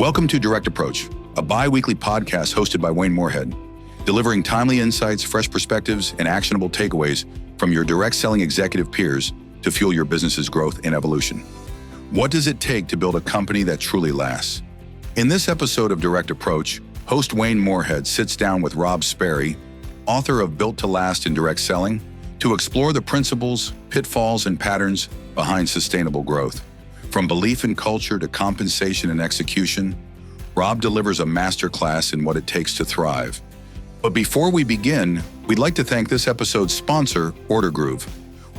Welcome to Direct Approach, a bi-weekly podcast hosted by Wayne Moorehead, delivering timely insights, fresh perspectives, and actionable takeaways from your direct selling executive peers to fuel your business's growth and evolution. What does it take to build a company that truly lasts? In this episode of Direct Approach, host Wayne Moorehead sits down with Rob Sperry, author of Built to Last in Direct Selling, to explore the principles, pitfalls, and patterns behind sustainable growth. From belief in culture to compensation and execution, Rob delivers a masterclass in what it takes to thrive. But before we begin, we'd like to thank this episode's sponsor, Order Groove.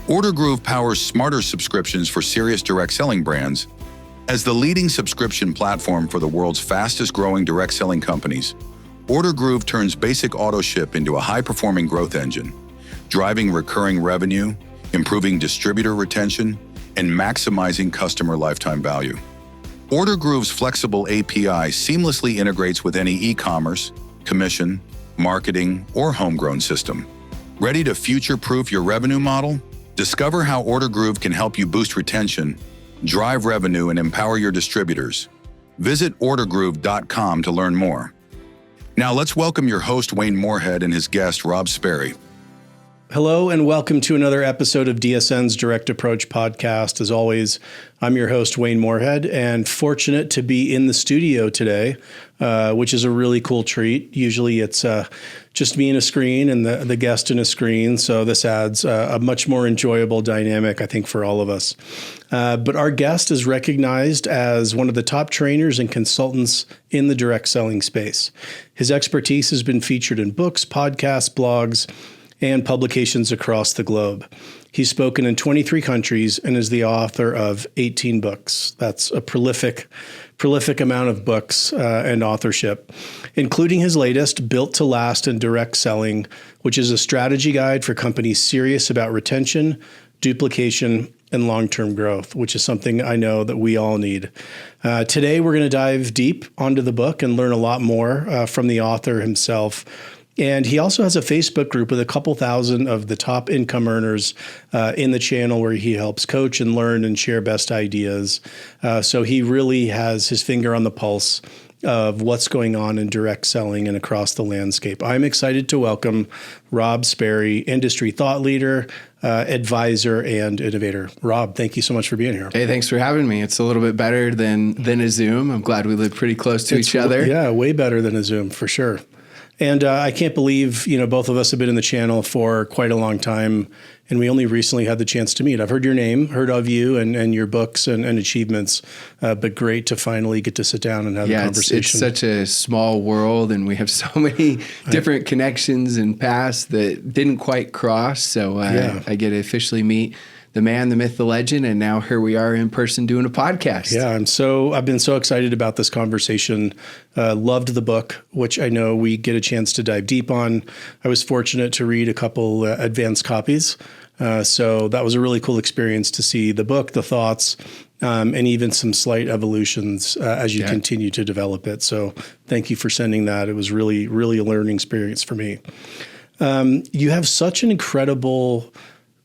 Order Groove powers smarter subscriptions for serious direct selling brands. As the leading subscription platform for the world's fastest growing direct selling companies, Order Groove turns basic auto ship into a high-performing growth engine, driving recurring revenue, improving distributor retention, and maximizing customer lifetime value. Order Groove's flexible API seamlessly integrates with any e-commerce, commission, marketing, or homegrown system. Ready to future-proof your revenue model? Discover how Order Groove can help you boost retention, drive revenue, and empower your distributors. Visit ordergroove.com to learn more. Now let's welcome your host, Wayne Moorehead, and his guest, Rob Sperry. Hello and welcome to another episode of DSN's Direct Approach podcast. As always, I'm your host, Wayne Moorehead, and fortunate to be in the studio today, which is a really cool treat. Usually it's just me and a screen and the guest and a screen, so this adds a much more enjoyable dynamic, I think, for all of us. But our guest is recognized as one of the top trainers and consultants in the direct selling space. His expertise has been featured in books, podcasts, blogs, and publications across the globe. He's spoken in 23 countries and is the author of 18 books. That's a prolific amount of books and authorship, including his latest, Built to Last in Direct Selling, which is a strategy guide for companies serious about retention, duplication, and long-term growth, which is something I know that we all need. Today, we're going to dive deep onto the book and learn a lot more from the author himself. And he also has a Facebook group with a couple thousand of the top income earners in the channel where he helps coach and learn and share best ideas. So he really has his finger on the pulse of what's going on in direct selling and across the landscape. I'm excited to welcome Rob Sperry, industry thought leader, advisor, and innovator. Rob, thank you so much for being here. Hey, thanks for having me. It's a little bit better than a Zoom. I'm glad we live pretty close to each other. Yeah, way better than a Zoom for sure. And I can't believe, both of us have been in the channel for quite a long time, and we only recently had the chance to meet. I've heard your name, heard of you and your books and achievements, but great to finally get to sit down and have a conversation. It's such a small world, and we have so many different connections and paths that didn't quite cross. So I get to officially meet the man, the myth, the legend, and now here we are in person doing a podcast. Yeah, I've been so excited about this conversation. Loved the book, which I know we get a chance to dive deep on. I was fortunate to read a couple advanced copies. So that was a really cool experience to see the book, the thoughts, and even some slight evolutions as you continue to develop it. So thank you for sending that. It was really, really a learning experience for me. You have such an incredible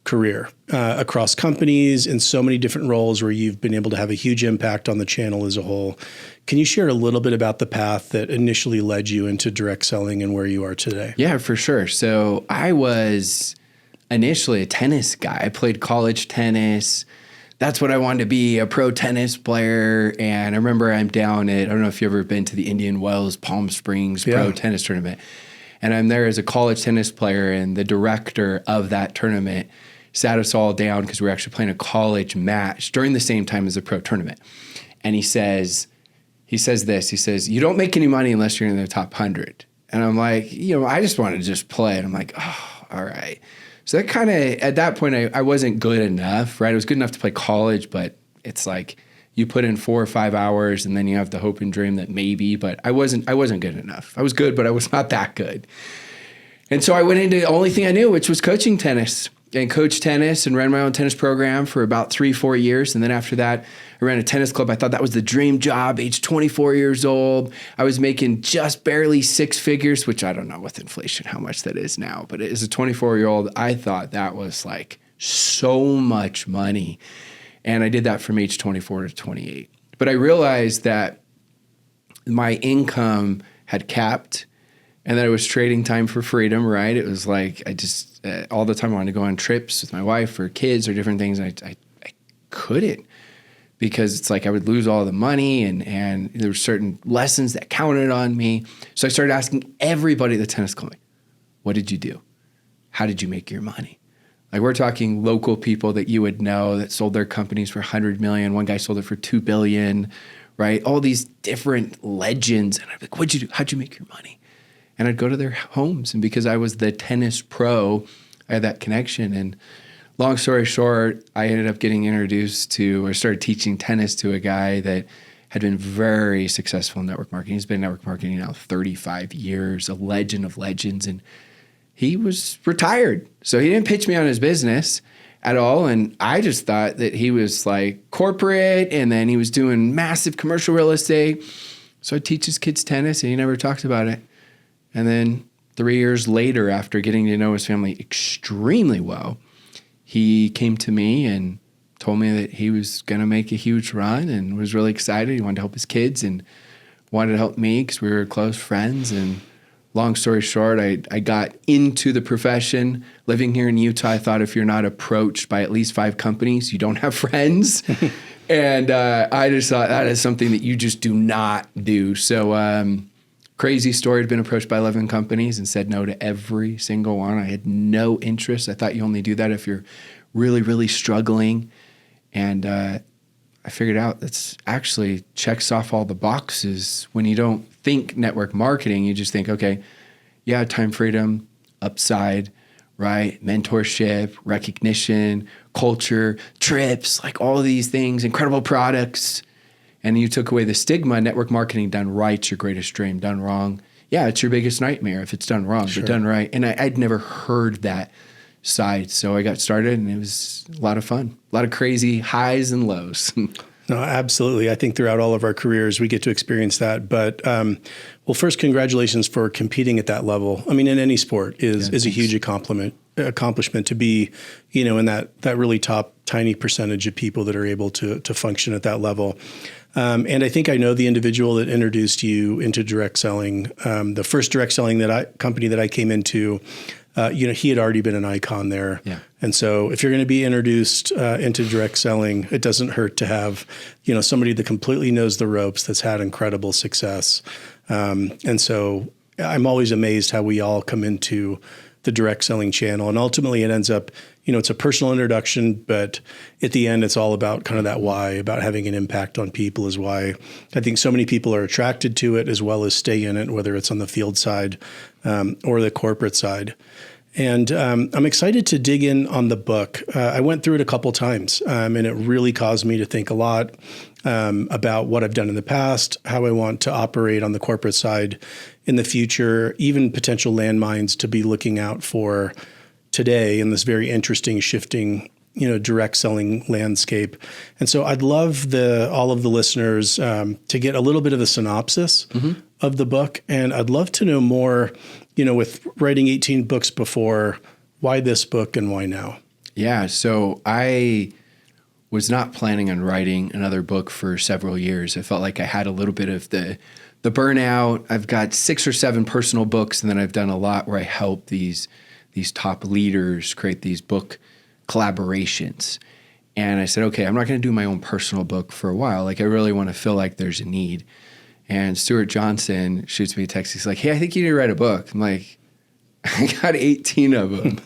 career across companies in so many different roles where you've been able to have a huge impact on the channel as a whole. Can you share a little bit about the path that initially led you into direct selling and where you are today? Yeah, for sure. So I was initially a tennis guy. I played college tennis. That's what I wanted to be, a pro tennis player. And I remember I'm down at, I don't know if you've ever been to the Indian Wells, Palm Springs pro tennis tournament. And I'm there as a college tennis player, and the director of that tournament sat us all down because we were actually playing a college match during the same time as the pro tournament. And he says, you don't make any money unless you're in the top 100. And I'm like, I just want to just play. And I'm like, oh, all right. So that kind of, at that point, I wasn't good enough, right? I was good enough to play college, but it's like you put in 4 or 5 hours and then you have the hope and dream that maybe, but I wasn't good enough. I was good, but I was not that good. And so I went into the only thing I knew, which was coaching tennis. And coached tennis and ran my own tennis program for about 3-4 years. And then after that, I ran a tennis club. I thought that was the dream job, age 24 years old. I was making just barely 6 figures, which I don't know with inflation how much that is now. But as a 24-year-old, I thought that was like so much money. And I did that from age 24 to 28. But I realized that my income had capped and that it was trading time for freedom, right? It was like I just all the time I wanted to go on trips with my wife or kids or different things. I couldn't because it's like I would lose all the money and there were certain lessons that counted on me. So I started asking everybody at the tennis club, what did you do? How did you make your money? Like we're talking local people that you would know that sold their companies for 100 million. One guy sold it for 2 billion, right? All these different legends. And I'd be like, what'd you do? How'd you make your money? And I'd go to their homes. And because I was the tennis pro, I had that connection. And long story short, I ended up getting introduced to or started teaching tennis to a guy that had been very successful in network marketing. He's been in network marketing now 35 years, a legend of legends. And he was retired. So he didn't pitch me on his business at all. And I just thought that he was like corporate and then he was doing massive commercial real estate. So I teach his kids tennis and he never talked about it. And then 3 years later, after getting to know his family extremely well, he came to me and told me that he was going to make a huge run and was really excited. He wanted to help his kids and wanted to help me because we were close friends. And long story short, I got into the profession. Living here in Utah, I thought if you're not approached by at least 5 companies, you don't have friends. And I just thought that is something that you just do not do. So crazy story. I'd been approached by 11 companies and said no to every single one. I had no interest. I thought you only do that if you're really, really struggling. And I figured out that's actually checks off all the boxes. When you don't think network marketing, you just think, okay, yeah, time freedom, upside, right? Mentorship, recognition, culture, trips, like all of these things, incredible products. And you took away the stigma. Network marketing done right's your greatest dream. Done wrong, yeah, it's your biggest nightmare if it's done wrong. Sure. But done right. And I'd never heard that side. So I got started and it was a lot of fun. A lot of crazy highs and lows. No, absolutely. I think throughout all of our careers, we get to experience that. But well, first, congratulations for competing at that level. I mean, in any sport is a huge accomplishment to be, in that really top tiny percentage of people that are able to function at that level. And I think I know the individual that introduced you into direct selling. The first direct selling company that I came into, he had already been an icon there. Yeah. And so if you're going to be introduced into direct selling, it doesn't hurt to have, somebody that completely knows the ropes, that's had incredible success. And so I'm always amazed how we all come into the direct selling channel. And ultimately it ends up, it's a personal introduction, but at the end, it's all about kind of that why, about having an impact on people is why I think so many people are attracted to it as well as stay in it, whether it's on the field side or the corporate side. And I'm excited to dig in on the book. I went through it a couple times, and it really caused me to think a lot about what I've done in the past, how I want to operate on the corporate side in the future, even potential landmines to be looking out for today in this very interesting, shifting, direct selling landscape. And so I'd love all of the listeners to get a little bit of a synopsis of the book. And I'd love to know more, with writing 18 books before, why this book and why now? Yeah. So I was not planning on writing another book for several years. I felt like I had a little bit of the burnout. I've got 6 or 7 personal books, and then I've done a lot where I help these top leaders create these book collaborations. And I said, okay, I'm not going to do my own personal book for a while. Like I really want to feel like there's a need. And Stuart Johnson shoots me a text. He's like, hey, I think you need to write a book. I'm like, I got 18 of them.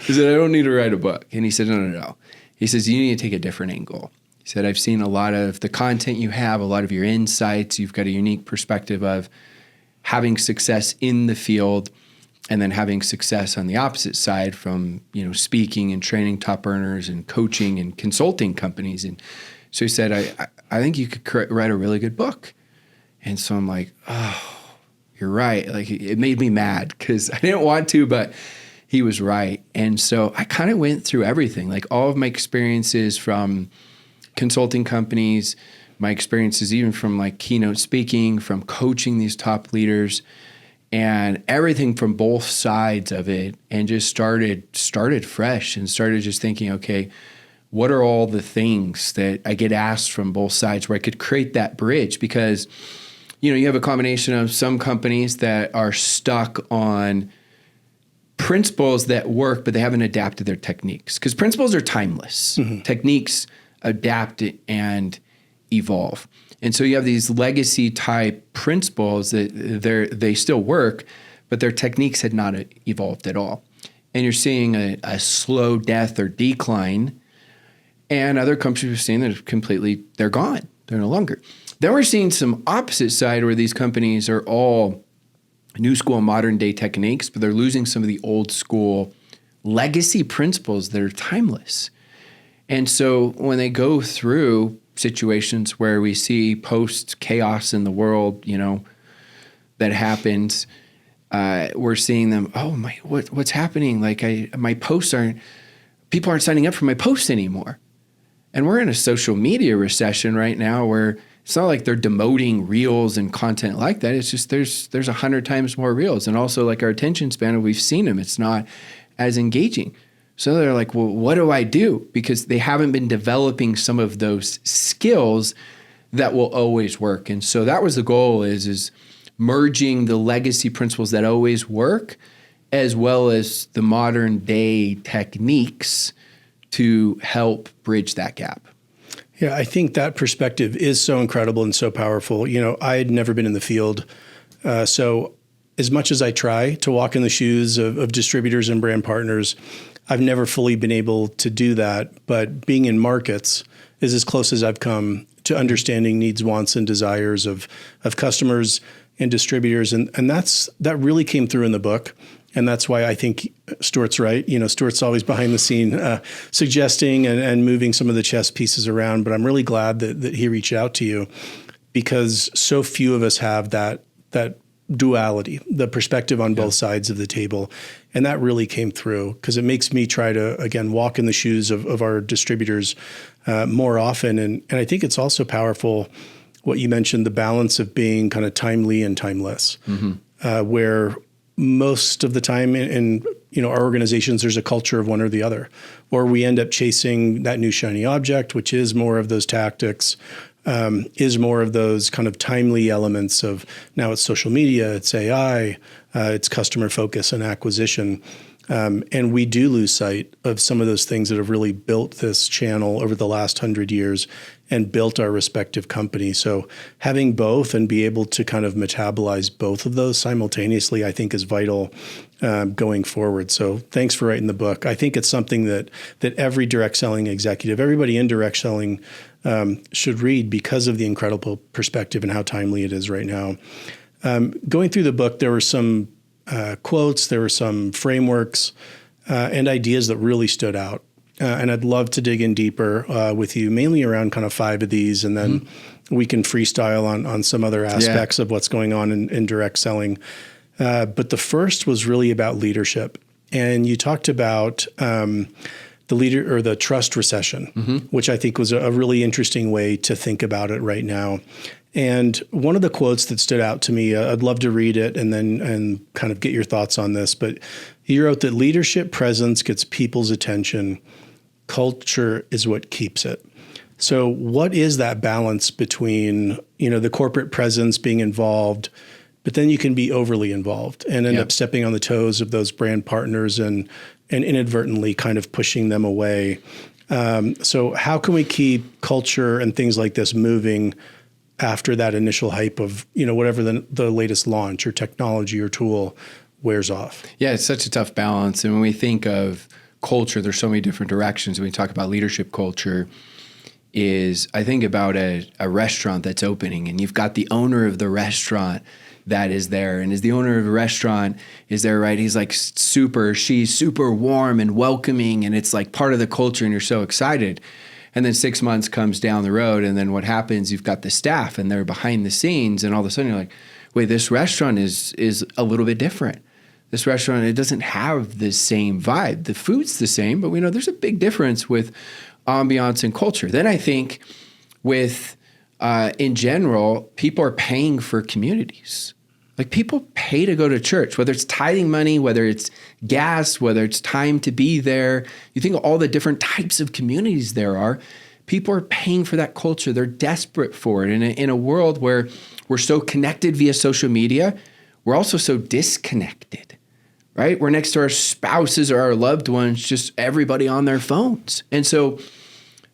He said, I don't need to write a book. And he said, no. He says, you need to take a different angle. He said, I've seen a lot of the content you have, a lot of your insights. You've got a unique perspective of having success in the field and then having success on the opposite side from, speaking and training top earners and coaching and consulting companies. And so he said, I think you could write a really good book. And so I'm like, oh, you're right. Like it made me mad because I didn't want to, but he was right. And so I kind of went through everything, like all of my experiences from consulting companies, my experiences even from like keynote speaking, from coaching these top leaders, and everything from both sides of it, and just started fresh and started just thinking, okay, what are all the things that I get asked from both sides where I could create that bridge? Because you have a combination of some companies that are stuck on principles that work, but they haven't adapted their techniques, because principles are timeless. Techniques adapt and evolve. And so you have these legacy type principles that they still work, but their techniques had not evolved at all. And you're seeing a slow death or decline. And other companies are seeing that they're gone. They're no longer. Then we're seeing some opposite side where these companies are all new school, modern day techniques, but they're losing some of the old school legacy principles that are timeless. And so when they go through situations where we see post chaos in the world, that happens, we're seeing them, what's happening? Like my posts people aren't signing up for my posts anymore. And we're in a social media recession right now where it's not like they're demoting reels and content like that. It's just there's 100 times more reels. And also like our attention span, we've seen them, it's not as engaging. So they're like, well, what do I do? Because they haven't been developing some of those skills that will always work. And so that was the goal, is merging the legacy principles that always work as well as the modern day techniques to help bridge that gap. Yeah, I think that perspective is so incredible and so powerful. I had never been in the field. So as much as I try to walk in the shoes of distributors and brand partners, I've never fully been able to do that. But being in markets is as close as I've come to understanding needs, wants, and desires of customers and distributors. And that really came through in the book. And that's why I think Stuart's right. Stuart's always behind the scene, suggesting and moving some of the chess pieces around. But I'm really glad that he reached out to you, because so few of us have that duality, the perspective on both sides of the table. And that really came through, because it makes me try to, again, walk in the shoes of our distributors more often. And I think it's also powerful what you mentioned, the balance of being kind of timely and timeless, where most of the time in our organizations, there's a culture of one or the other, or we end up chasing that new shiny object, which is more of those tactics, is more of those kind of timely elements of, now it's social media, it's AI, it's customer focus and acquisition. And we do lose sight of some of those things that have really built this channel over the last 100 years and built our respective companies. So having both and be able to kind of metabolize both of those simultaneously, I think is vital going forward. So thanks for writing the book. I think it's something that every direct selling executive, everybody in direct selling should read, because of the incredible perspective and how timely it is right now. Going through the book, there were some quotes, there were some frameworks and ideas that really stood out. And I'd love to dig in deeper with you, mainly around kind of 5 of these, and then we can freestyle on some other aspects of what's going on in direct selling. But the first was really about leadership. And you talked about the leader or the trust recession, which I think was a really interesting way to think about it right now. And one of the quotes that stood out to me, I'd love to read it and kind of get your thoughts on this, but you wrote that leadership presence gets people's attention. Culture is what keeps it. So what is that balance between, the corporate presence being involved, but then you can be overly involved and end up stepping on the toes of those brand partners and inadvertently kind of pushing them away. So how can we keep culture and things like this moving after that initial hype of, whatever the latest launch or technology or tool wears off? Yeah, it's such a tough balance. And when we think of culture, there's so many different directions. When we talk about leadership culture, I think about a restaurant that's opening, and you've got the owner of the restaurant that is there. And as the owner of the restaurant is there, right, he's like she's super warm and welcoming, and it's like part of the culture, and you're so excited. And then 6 months comes down the road, and then what happens, you've got the staff, and they're behind the scenes, and all of a sudden you're like, wait, this restaurant is a little bit different. This restaurant, it doesn't have the same vibe. The food's the same, but we know there's a big difference with ambiance and culture. Then I think with, in general, people are paying for communities. Like, people pay to go to church, whether it's tithing money, whether it's gas, whether it's time to be there. You think of all the different types of communities there are. People are paying for that culture. They're desperate for it. And in a world where we're so connected via social media, we're also so disconnected, right? We're next to our spouses or our loved ones, just everybody on their phones. And so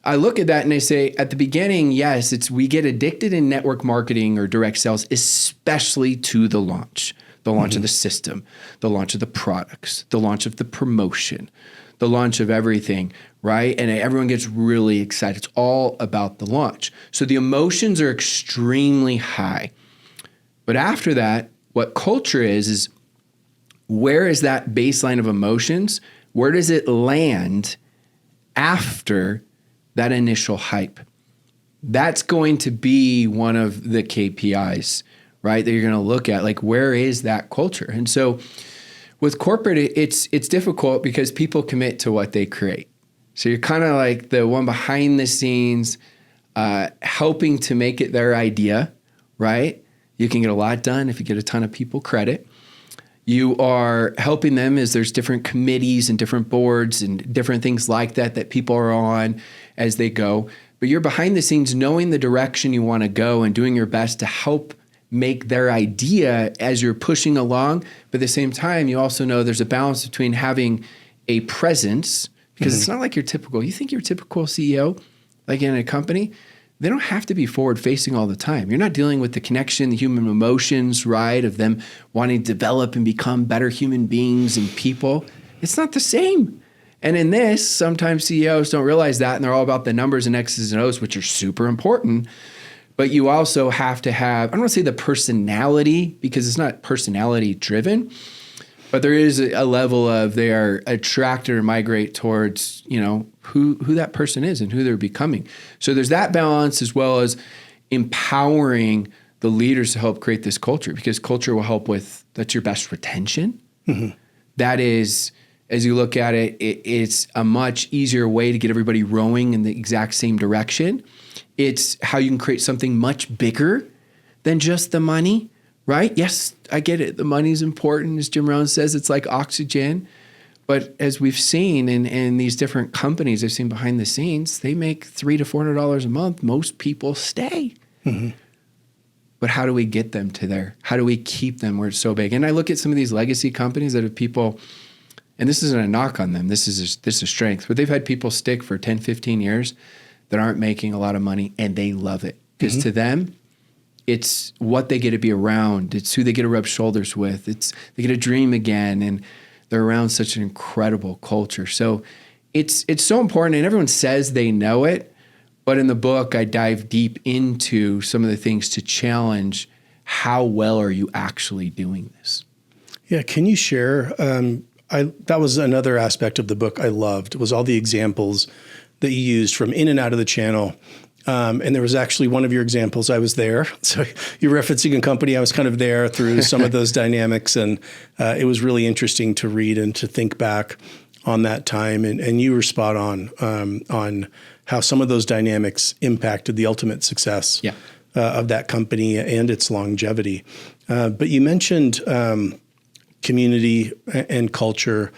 I look at that and I say, at the beginning, yes, we get addicted in network marketing or direct sales, especially to the launch of the system, the launch of the products, the launch of the promotion, the launch of everything, right? And everyone gets really excited. It's all about the launch. So the emotions are extremely high. But after that, what culture is where is that baseline of emotions? Where does it land after that initial hype? That's going to be one of the KPIs, right? That you're going to look at, like, where is that culture? And so with corporate, it's difficult because people commit to what they create. So you're kind of like the one behind the scenes, helping to make it their idea, right? You can get a lot done if you get a ton of people credit. You are helping them as there's different committees and different boards and different things like that people are on as they go. But you're behind the scenes knowing the direction you want to go and doing your best to help make their idea as you're pushing along. But at the same time, you also know there's a balance between having a presence, because it's not like you think your typical CEO, like in a company, they don't have to be forward facing all the time. You're not dealing with the connection, the human emotions, right? Of them wanting to develop and become better human beings and people. It's not the same. And in this, sometimes CEOs don't realize that, and they're all about the numbers and X's and O's, which are super important. But you also have to have, I don't want to say the personality, because it's not personality driven, but there is a level of they are attracted or migrate towards, who that person is and who they're becoming. So there's that balance, as well as empowering the leaders to help create this culture, because culture will help with, that's your best retention. That is, as you look at it, it's a much easier way to get everybody rowing in the exact same direction. It's how you can create something much bigger than just the money, right? Yes, I get it. The money's important. As Jim Rohn says, it's like oxygen. But as we've seen in these different companies I've seen behind the scenes, they make $300 to $400 a month. Most people stay. But how do we get them to there? How do we keep them where it's so big? And I look at some of these legacy companies that have people, and this isn't a knock on them. This is a strength. But they've had people stick for 10, 15 years that aren't making a lot of money, and they love it. Because to them, it's what they get to be around. It's who they get to rub shoulders with. They get to dream again, and they're around such an incredible culture. So it's so important, and everyone says they know it. But in the book, I dive deep into some of the things to challenge how well are you actually doing this. Yeah, can you share? That was another aspect of the book I loved, was all the examples that you used from in and out of the channel. And there was actually one of your examples, I was there. So you're referencing a company, I was kind of there through some of those dynamics. And it was really interesting to read and to think back on that time. And you were spot on how some of those dynamics impacted the ultimate success of that company and its longevity. But you mentioned community and culture.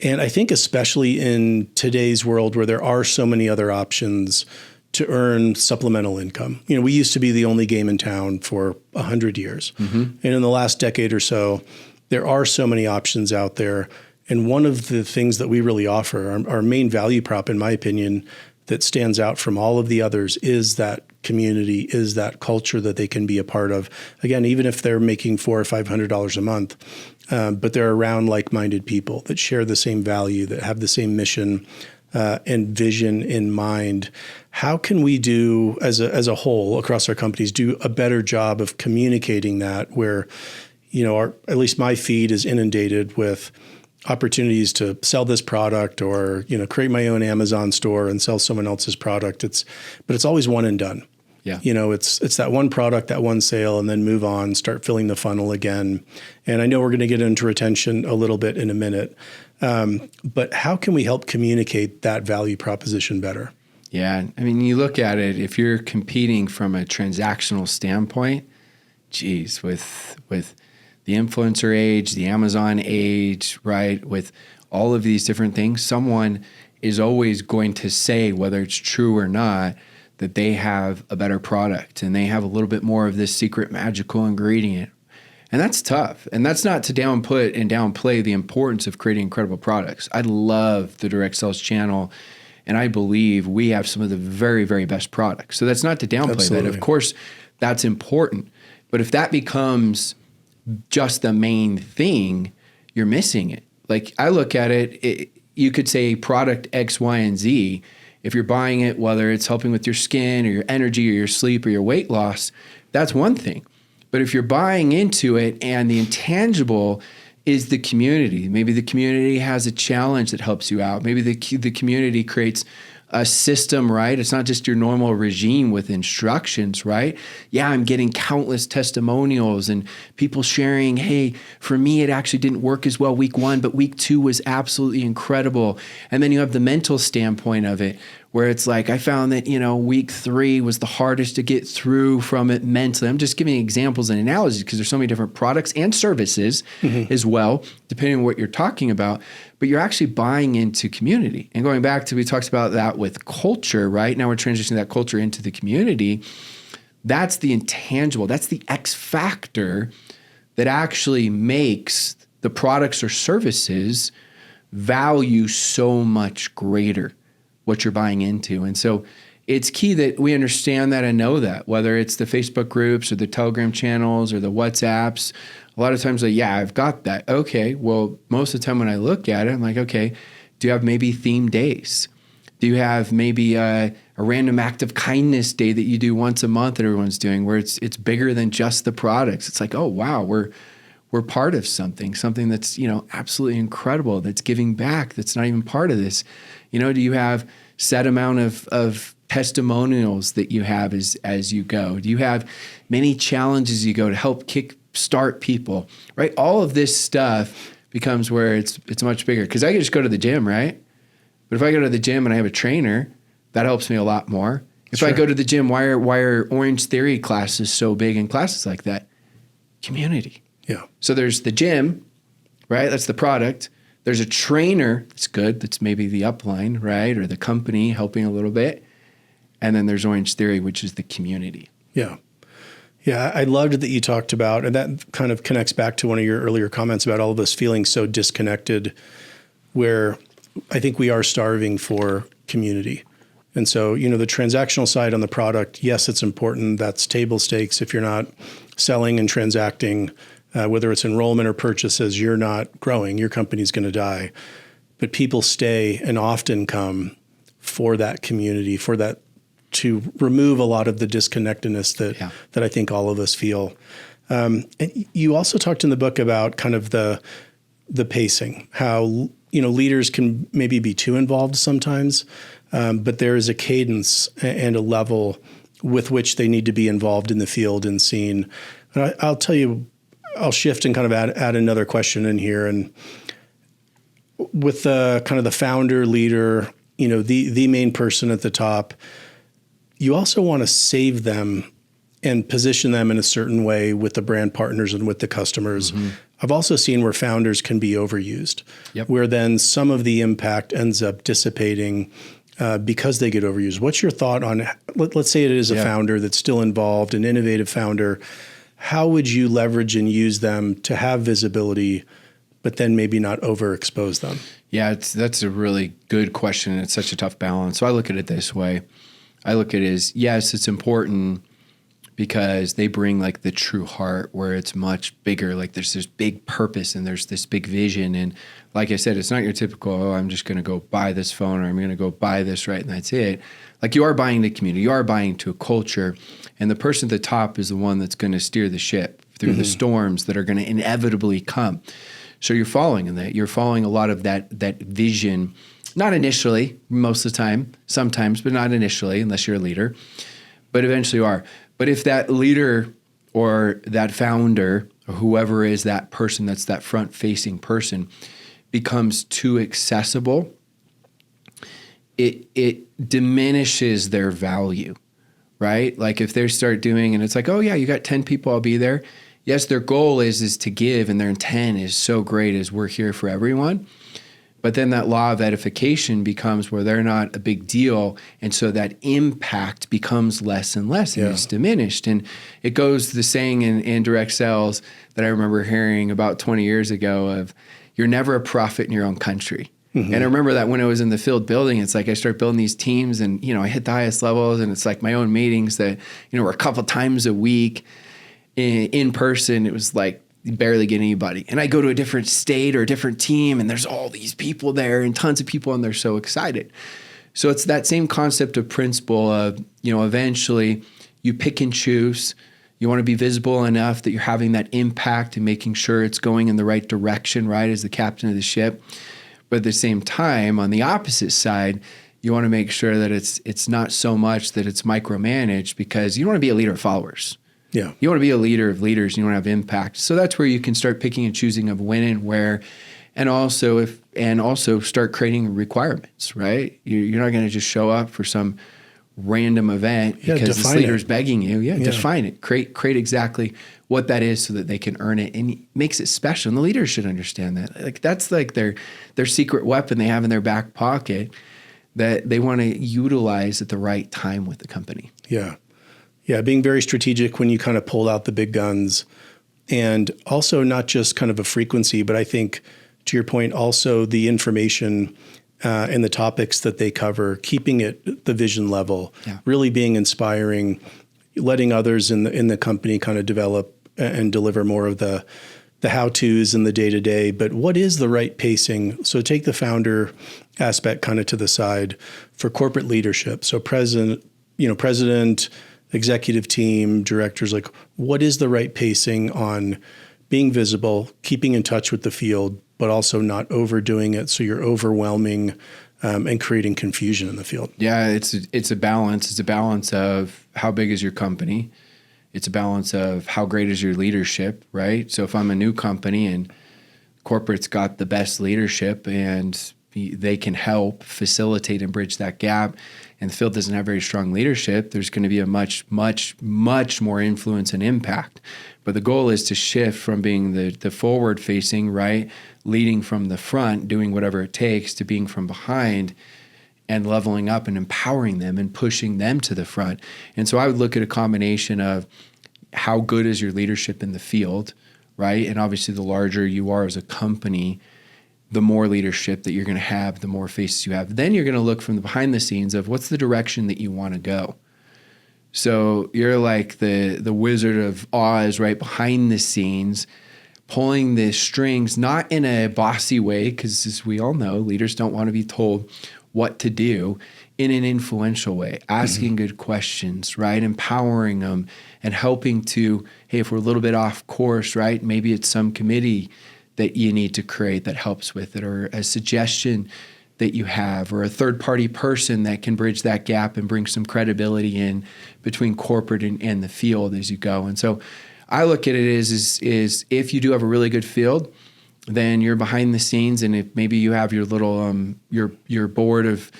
And I think especially in today's world where there are so many other options to earn supplemental income. We used to be the only game in town for 100 years. And in the last decade or so, there are so many options out there. And one of the things that we really offer, our main value prop, in my opinion, that stands out from all of the others is that community, is that culture that they can be a part of. Again, even if they're making $400 or $500 a month, but they're around like-minded people that share the same value, that have the same mission and vision in mind. How can we do, as a whole, across our companies, do a better job of communicating that, where, at least my feed is inundated with opportunities to sell this product or, create my own Amazon store and sell someone else's product. But it's always one and done. Yeah. It's that one product, that one sale, and then move on, start filling the funnel again. And I know we're going to get into retention a little bit in a minute. But how can we help communicate that value proposition better? Yeah. I mean, you look at it, if you're competing from a transactional standpoint, geez, with the influencer age, the Amazon age, right, with all of these different things, someone is always going to say, whether it's true or not, that they have a better product and they have a little bit more of this secret magical ingredient. And that's tough. And that's not to downput and downplay the importance of creating incredible products. I love the direct sales channel, and I believe we have some of the very, very best products. So that's not to downplay Absolutely. that. Of course, that's important. But if that becomes just the main thing, you're missing it. Like I look at it, you could say product X, Y, and Z. If you're buying it, whether it's helping with your skin or your energy or your sleep or your weight loss, that's one thing. But if you're buying into it and the intangible is the community, maybe the community has a challenge that helps you out. Maybe the community creates a system, right? It's not just your normal regime with instructions, right? Yeah, I'm getting countless testimonials and people sharing, hey, for me, it actually didn't work as well week 1, but week 2 was absolutely incredible. And then you have the mental standpoint of it, where it's like, I found that, week 3 was the hardest to get through from it mentally. I'm just giving examples and analogies because there's so many different products and services as well, depending on what you're talking about. But you're actually buying into community. And going back to, we talked about that with culture, right? Now we're transitioning that culture into the community. That's the intangible. That's the X factor that actually makes the products or services value so much greater what you're buying into. And so it's key that we understand that and know that, whether it's the Facebook groups or the Telegram channels or the WhatsApps. A lot of times, like, yeah, I've got that. Okay, well, most of the time when I look at it, I'm like, okay, do you have maybe themed days? Do you have maybe a random act of kindness day that you do once a month that everyone's doing, where it's bigger than just the products? It's like, oh, wow, we're part of something that's, absolutely incredible, that's giving back, that's not even part of this. Do you have set amount of testimonials that you have as you go? Do you have many challenges you go to help kickstart people, right? All of this stuff becomes where it's much bigger. Because I can just go to the gym, right? But if I go to the gym and I have a trainer, that helps me a lot more. If I go to the gym, why are Orange Theory classes so big in classes like that? Community. Yeah. So there's the gym, right? That's the product. There's a trainer that's good. That's maybe the upline, right? Or the company helping a little bit. And then there's Orange Theory, which is the community. Yeah. Yeah, I loved that you talked about, and that kind of connects back to one of your earlier comments about all of us feeling so disconnected, where I think we are starving for community. And so, the transactional side on the product, yes, it's important. That's table stakes. If you're not selling and transacting, whether it's enrollment or purchases, you're not growing. Your company's going to die. But people stay and often come for that community, for that, to remove a lot of the disconnectedness that I think all of us feel. And you also talked in the book about kind of the pacing, how leaders can maybe be too involved sometimes, but there is a cadence and a level with which they need to be involved in the field and seen. And I'll tell you, I'll shift and kind of add another question in here. And with the kind of the founder, leader, the main person at the top, you also want to save them and position them in a certain way with the brand partners and with the customers. Mm-hmm. I've also seen where founders can be overused, where then some of the impact ends up dissipating because they get overused. What's your thought on, let's say it is a founder that's still involved, an innovative founder. How would you leverage and use them to have visibility, but then maybe not overexpose them? Yeah, that's a really good question. And it's such a tough balance. So I look at it this way. I look at it as, yes, it's important because they bring like the true heart where it's much bigger. Like there's this big purpose and there's this big vision. And like I said, it's not your typical, oh, I'm just going to go buy this phone or I'm going to go buy this, right? And that's it. Like you are buying the community, you are buying to a culture. And the person at the top is the one that's going to steer the ship through the storms that are going to inevitably come. So you're following in that. You're following a lot of that vision. Not initially, most of the time, sometimes, but not initially, unless you're a leader. But eventually you are. But if that leader or that founder or whoever is that person that's that front-facing person becomes too accessible, it diminishes their value, right? Like if they start doing, and it's like, oh yeah, you got 10 people, I'll be there. Yes, their goal is to give, and their intent is so great as we're here for everyone. But then that law of edification becomes where they're not a big deal. And so that impact becomes less and less and it's diminished. And it goes the saying in direct sales that I remember hearing about 20 years ago of, you're never a prophet in your own country. And I remember that when I was in the field building, it's like I start building these teams and, I hit the highest levels, and it's like my own meetings that, were a couple times a week in person. It was like you barely get anybody. And I go to a different state or a different team, and there's all these people there and tons of people, and they're so excited. So it's that same concept of principle of, eventually you pick and choose. You want to be visible enough that you're having that impact and making sure it's going in the right direction, right, as the captain of the ship. But at the same time, on the opposite side, you want to make sure that it's not so much that it's micromanaged, because you don't want to be a leader of followers. Yeah. You want to be a leader of leaders, and you want to have impact. So that's where you can start picking and choosing of when and where, and also start creating requirements, right? You're not going to just show up for some random event because this leader's begging you. Define it. Create exactly what that is so that they can earn it, and it makes it special. And the leaders should understand that. Like that's like their secret weapon they have in their back pocket that they want to utilize at the right time with the company. Yeah. Yeah. Being very strategic when you kind of pull out the big guns, and also not just kind of a frequency, but I think to your point, also the information and the topics that they cover, keeping it the vision level, really being inspiring, letting others in the company kind of develop and deliver more of the how-tos and the day-to-day. But what is the right pacing? So take the founder aspect kind of to the side for corporate leadership. So president, executive team, directors, like what is the right pacing on being visible, keeping in touch with the field, but also not overdoing it so you're overwhelming and creating confusion in the field? Yeah, it's a balance. It's a balance of how big is your company. It's a balance of how great is your leadership, right? So if I'm a new company and corporate's got the best leadership and they can help facilitate and bridge that gap, and the field doesn't have very strong leadership, there's going to be a much, much, much more influence and impact. But the goal is to shift from being the forward-facing, right, leading from the front, doing whatever it takes, to being from behind and leveling up and empowering them and pushing them to the front. And so I would look at a combination of how good is your leadership in the field, right? And obviously the larger you are as a company, the more leadership that you're going to have, the more faces you have. Then you're going to look from the behind the scenes of what's the direction that you want to go. So you're like the Wizard of Oz, right, behind the scenes, pulling the strings, not in a bossy way, because as we all know, leaders don't want to be told what to do, in an influential way, asking good questions, right, empowering them and helping to, hey, if we're a little bit off course, right, maybe it's some committee that you need to create that helps with it, or a suggestion that you have, or a third-party person that can bridge that gap and bring some credibility in between corporate and the field as you go. And so I look at it as if you do have a really good field, then you're behind the scenes, and if maybe you have your little your board of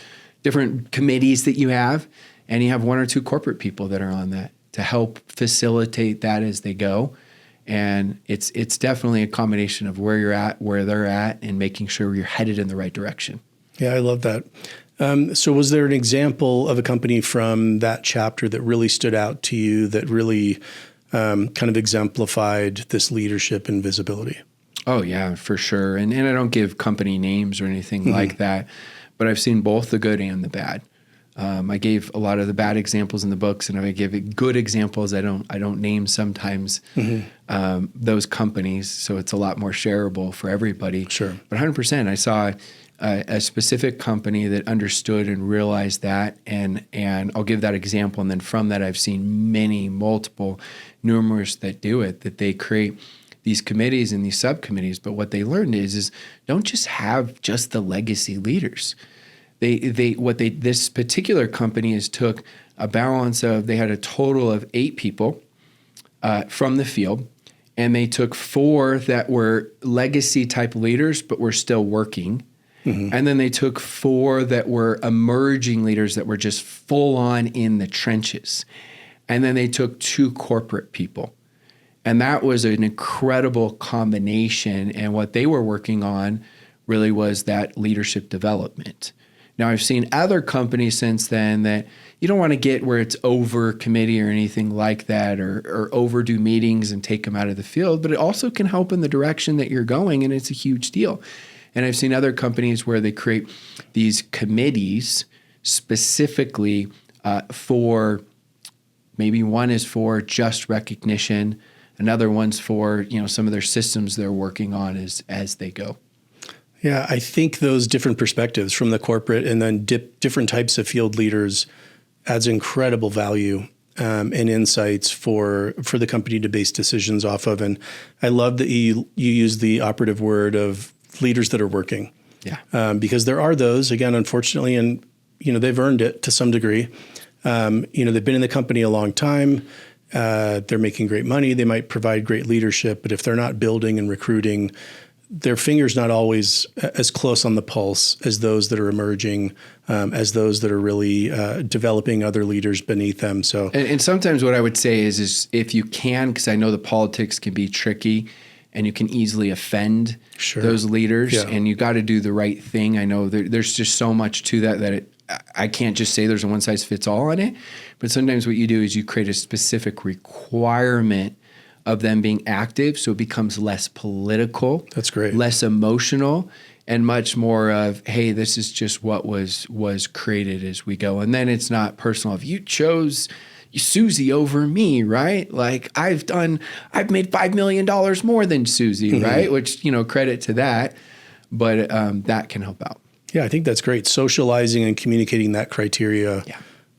different committees that you have, and you have one or two corporate people that are on that to help facilitate that as they go. And it's definitely a combination of where you're at, where they're at, and making sure you're headed in the right direction. Yeah, I love that. So was there an example of a company from that chapter that really stood out to you, that really kind of exemplified this leadership and visibility? Oh, yeah, for sure. And I don't give company names or anything like that, but I've seen both the good and the bad. I gave a lot of the bad examples in the books, and I give good examples. I don't name sometimes those companies, so it's a lot more shareable for everybody. Sure. But 100%, I saw a specific company that understood and realized that, and I'll give that example, and then from that I've seen numerous that do it, that they create these committees and these subcommittees. But what they learned is don't just have just the legacy leaders. This particular company is took a balance of, they had a total of 8 people from the field, and they took 4 that were legacy type leaders but were still working. And then they took 4 that were emerging leaders that were just full on in the trenches. And then they took 2 corporate people. And that was an incredible combination. And what they were working on really was that leadership development. Now, I've seen other companies since then that you don't want to get where it's over committee or anything like that, or overdo meetings and take them out of the field, but it also can help in the direction that you're going, and it's a huge deal. And I've seen other companies where they create these committees specifically for, maybe one is for just recognition, another one's for, some of their systems they're working on as they go. Yeah, I think those different perspectives from the corporate and then different types of field leaders adds incredible value and insights for the company to base decisions off of. And I love that you use the operative word of leaders that are working. Yeah. Because there are those, again, unfortunately, and they've earned it to some degree. They've been in the company a long time. They're making great money. They might provide great leadership, but if they're not building and recruiting, their finger's not always as close on the pulse as those that are emerging, as those that are really developing other leaders beneath them. So, and sometimes what I would say is if you can, because I know the politics can be tricky, and you can easily offend those leaders, and you got to do the right thing. I know there's just so much to that I can't just say there's a one size fits all on it. But sometimes what you do is you create a specific requirement of them being active, so it becomes less political. That's great. Less emotional, and much more of, hey, this is just what was created as we go. And then it's not personal. If you chose Susie over me, right? Like I've made $5 million more than Susie, right? Which, credit to that, but that can help out. Yeah, I think that's great. Socializing and communicating that criteria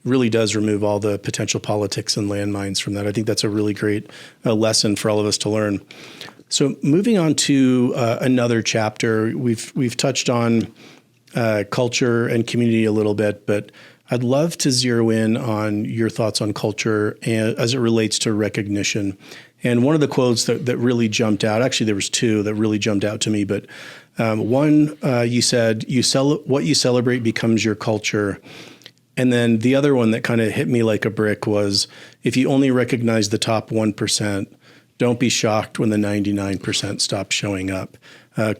really does remove all the potential politics and landmines from that. I think that's a really great lesson for all of us to learn. So moving on to another chapter, we've touched on culture and community a little bit, but I'd love to zero in on your thoughts on culture and as it relates to recognition. And one of the quotes that really jumped out, actually there was two that really jumped out to me, but one, you said, what you celebrate becomes your culture. And then the other one that kind of hit me like a brick was, if you only recognize the top 1%, don't be shocked when the 99% stop showing up.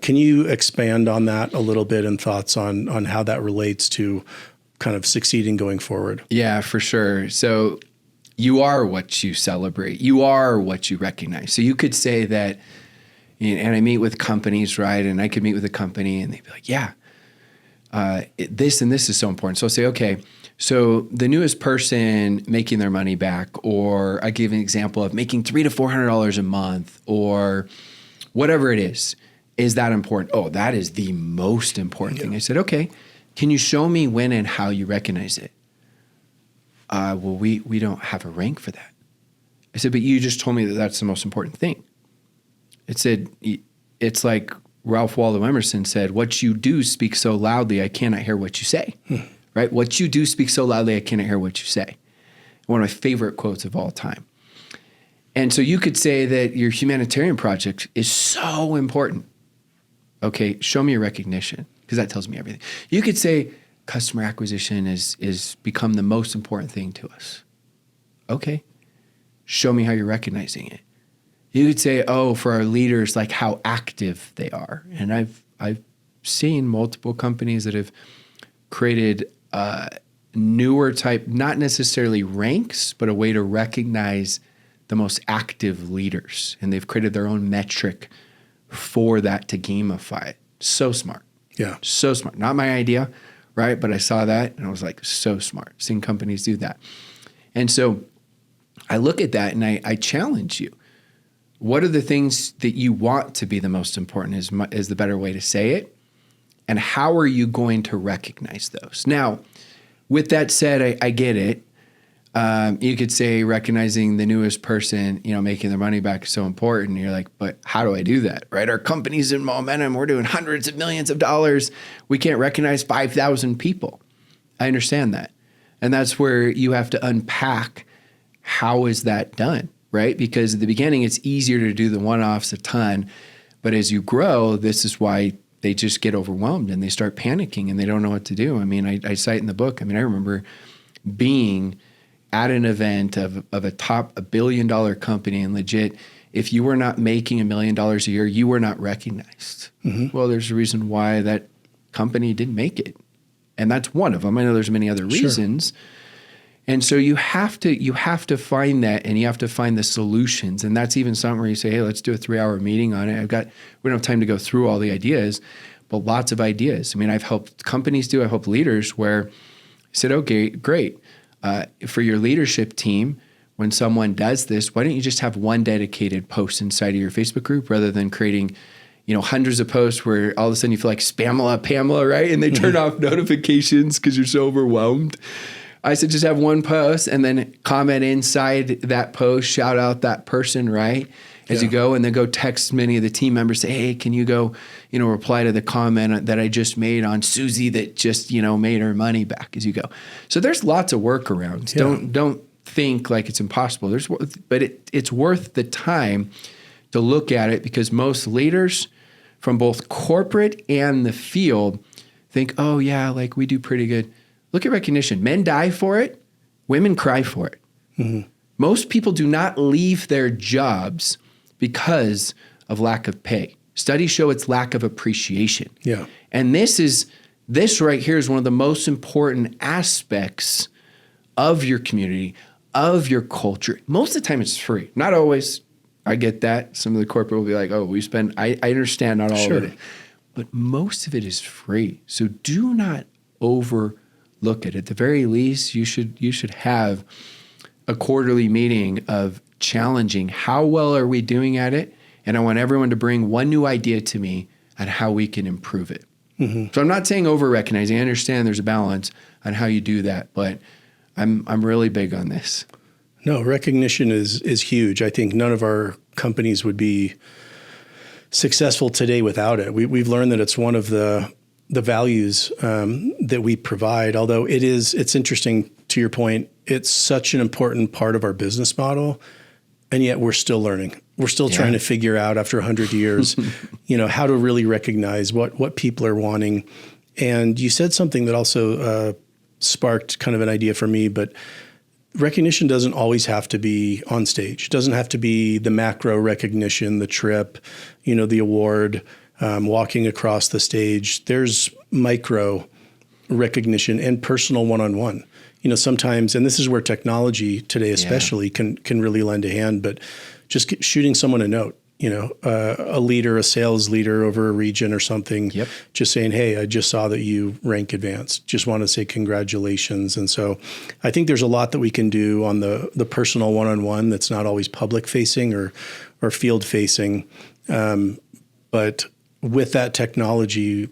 Can you expand on that a little bit and thoughts on how that relates to kind of succeeding going forward? Yeah, for sure. So you are what you celebrate. You are what you recognize. So you could say that, and I meet with companies, right? And I could meet with a company and they'd be like, yeah, this and this is so important. So I'll say, okay, so the newest person making their money back, or I give an example of making $300 to $400 a month, or whatever it is that important? Oh, that is the most important thing. I said, okay, can you show me when and how you recognize it? Well, we don't have a rank for that. I said, but you just told me that that's the most important thing. It said, it's like Ralph Waldo Emerson said, what you do speaks so loudly, I cannot hear what you say. Right? What you do speaks so loudly, I cannot hear what you say. One of my favorite quotes of all time. And so you could say that your humanitarian project is so important. Okay, show me your recognition, because that tells me everything. You could say customer acquisition is become the most important thing to us. Okay, show me how you're recognizing it. You could say, oh, for our leaders, like how active they are. And I've seen multiple companies that have created newer type, not necessarily ranks, but a way to recognize the most active leaders. And they've created their own metric for that to gamify it. So smart. Yeah. So smart. Not my idea, right? But I saw that and I was like, so smart. Seeing companies do that. And so I look at that and I challenge you. What are the things that you want to be the most important is the better way to say it? And how are you going to recognize those? Now, with that said, I get it. You could say recognizing the newest person, making their money back is so important. And you're like, but how do I do that, right? Our company's in momentum. We're doing hundreds of millions of dollars. We can't recognize 5,000 people. I understand that. And that's where you have to unpack how is that done, right? Because at the beginning, it's easier to do the one-offs a ton. But as you grow, this is why they just get overwhelmed and they start panicking and they don't know what to do. I mean, I cite in the book, I remember being at an event of a top $1 billion company and legit, if you were not making $1 million a year, you were not recognized. Well, there's a reason why that company didn't make it. And that's one of them. I know there's many other reasons. And so you have to find that, and you have to find the solutions. And that's even something where you say, hey, let's do a 3-hour meeting on it. We don't have time to go through all the ideas, but lots of ideas. I mean, I've helped companies I've helped leaders where I said, okay, great. For your leadership team, when someone does this, why don't you just have one dedicated post inside of your Facebook group rather than creating, hundreds of posts where all of a sudden you feel like Pamela, right? And they turn off notifications because you're so overwhelmed. I said, just have one post and then comment inside that post, shout out that person, right? As you go, and then go text many of the team members, say, hey, can you go, reply to the comment that I just made on Susie that just, made her money back as you go. So there's lots of workarounds. Yeah. Don't think like it's impossible. But it's worth the time to look at it, because most leaders from both corporate and the field think, oh yeah, like we do pretty good. Look at recognition. Men die for it. Women cry for it. Most people do not leave their jobs because of lack of pay. Studies show it's lack of appreciation. Yeah. And this right here is one of the most important aspects of your community, of your culture. Most of the time it's free. Not always. I get that. Some of the corporate will be like, oh, I understand not all of it. But most of it is free. So do not overlook it. At the very least, you should have a quarterly meeting of challenging how well are we doing at it, and I want everyone to bring one new idea to me on how we can improve it. So I'm not saying over-recognizing. I understand there's a balance on how you do that, but I'm really big on this. No, recognition is huge. I think none of our companies would be successful today without it. We've learned that it's one of the values that we provide, although it's interesting, to your point, it's such an important part of our business model, and yet we're still learning. We're still trying to figure out after 100 years, how to really recognize what people are wanting. And you said something that also sparked kind of an idea for me, but recognition doesn't always have to be on stage. It doesn't have to be the macro recognition, the trip, the award, walking across the stage. There's micro recognition and personal one-on-one. Sometimes, and this is where technology today especially can really lend a hand, but just shooting someone a note, a leader, a sales leader over a region or something, just saying, hey, I just saw that you rank advanced. Just want to say congratulations. And so I think there's a lot that we can do on the personal one-on-one that's not always public facing or field facing. But with that technology,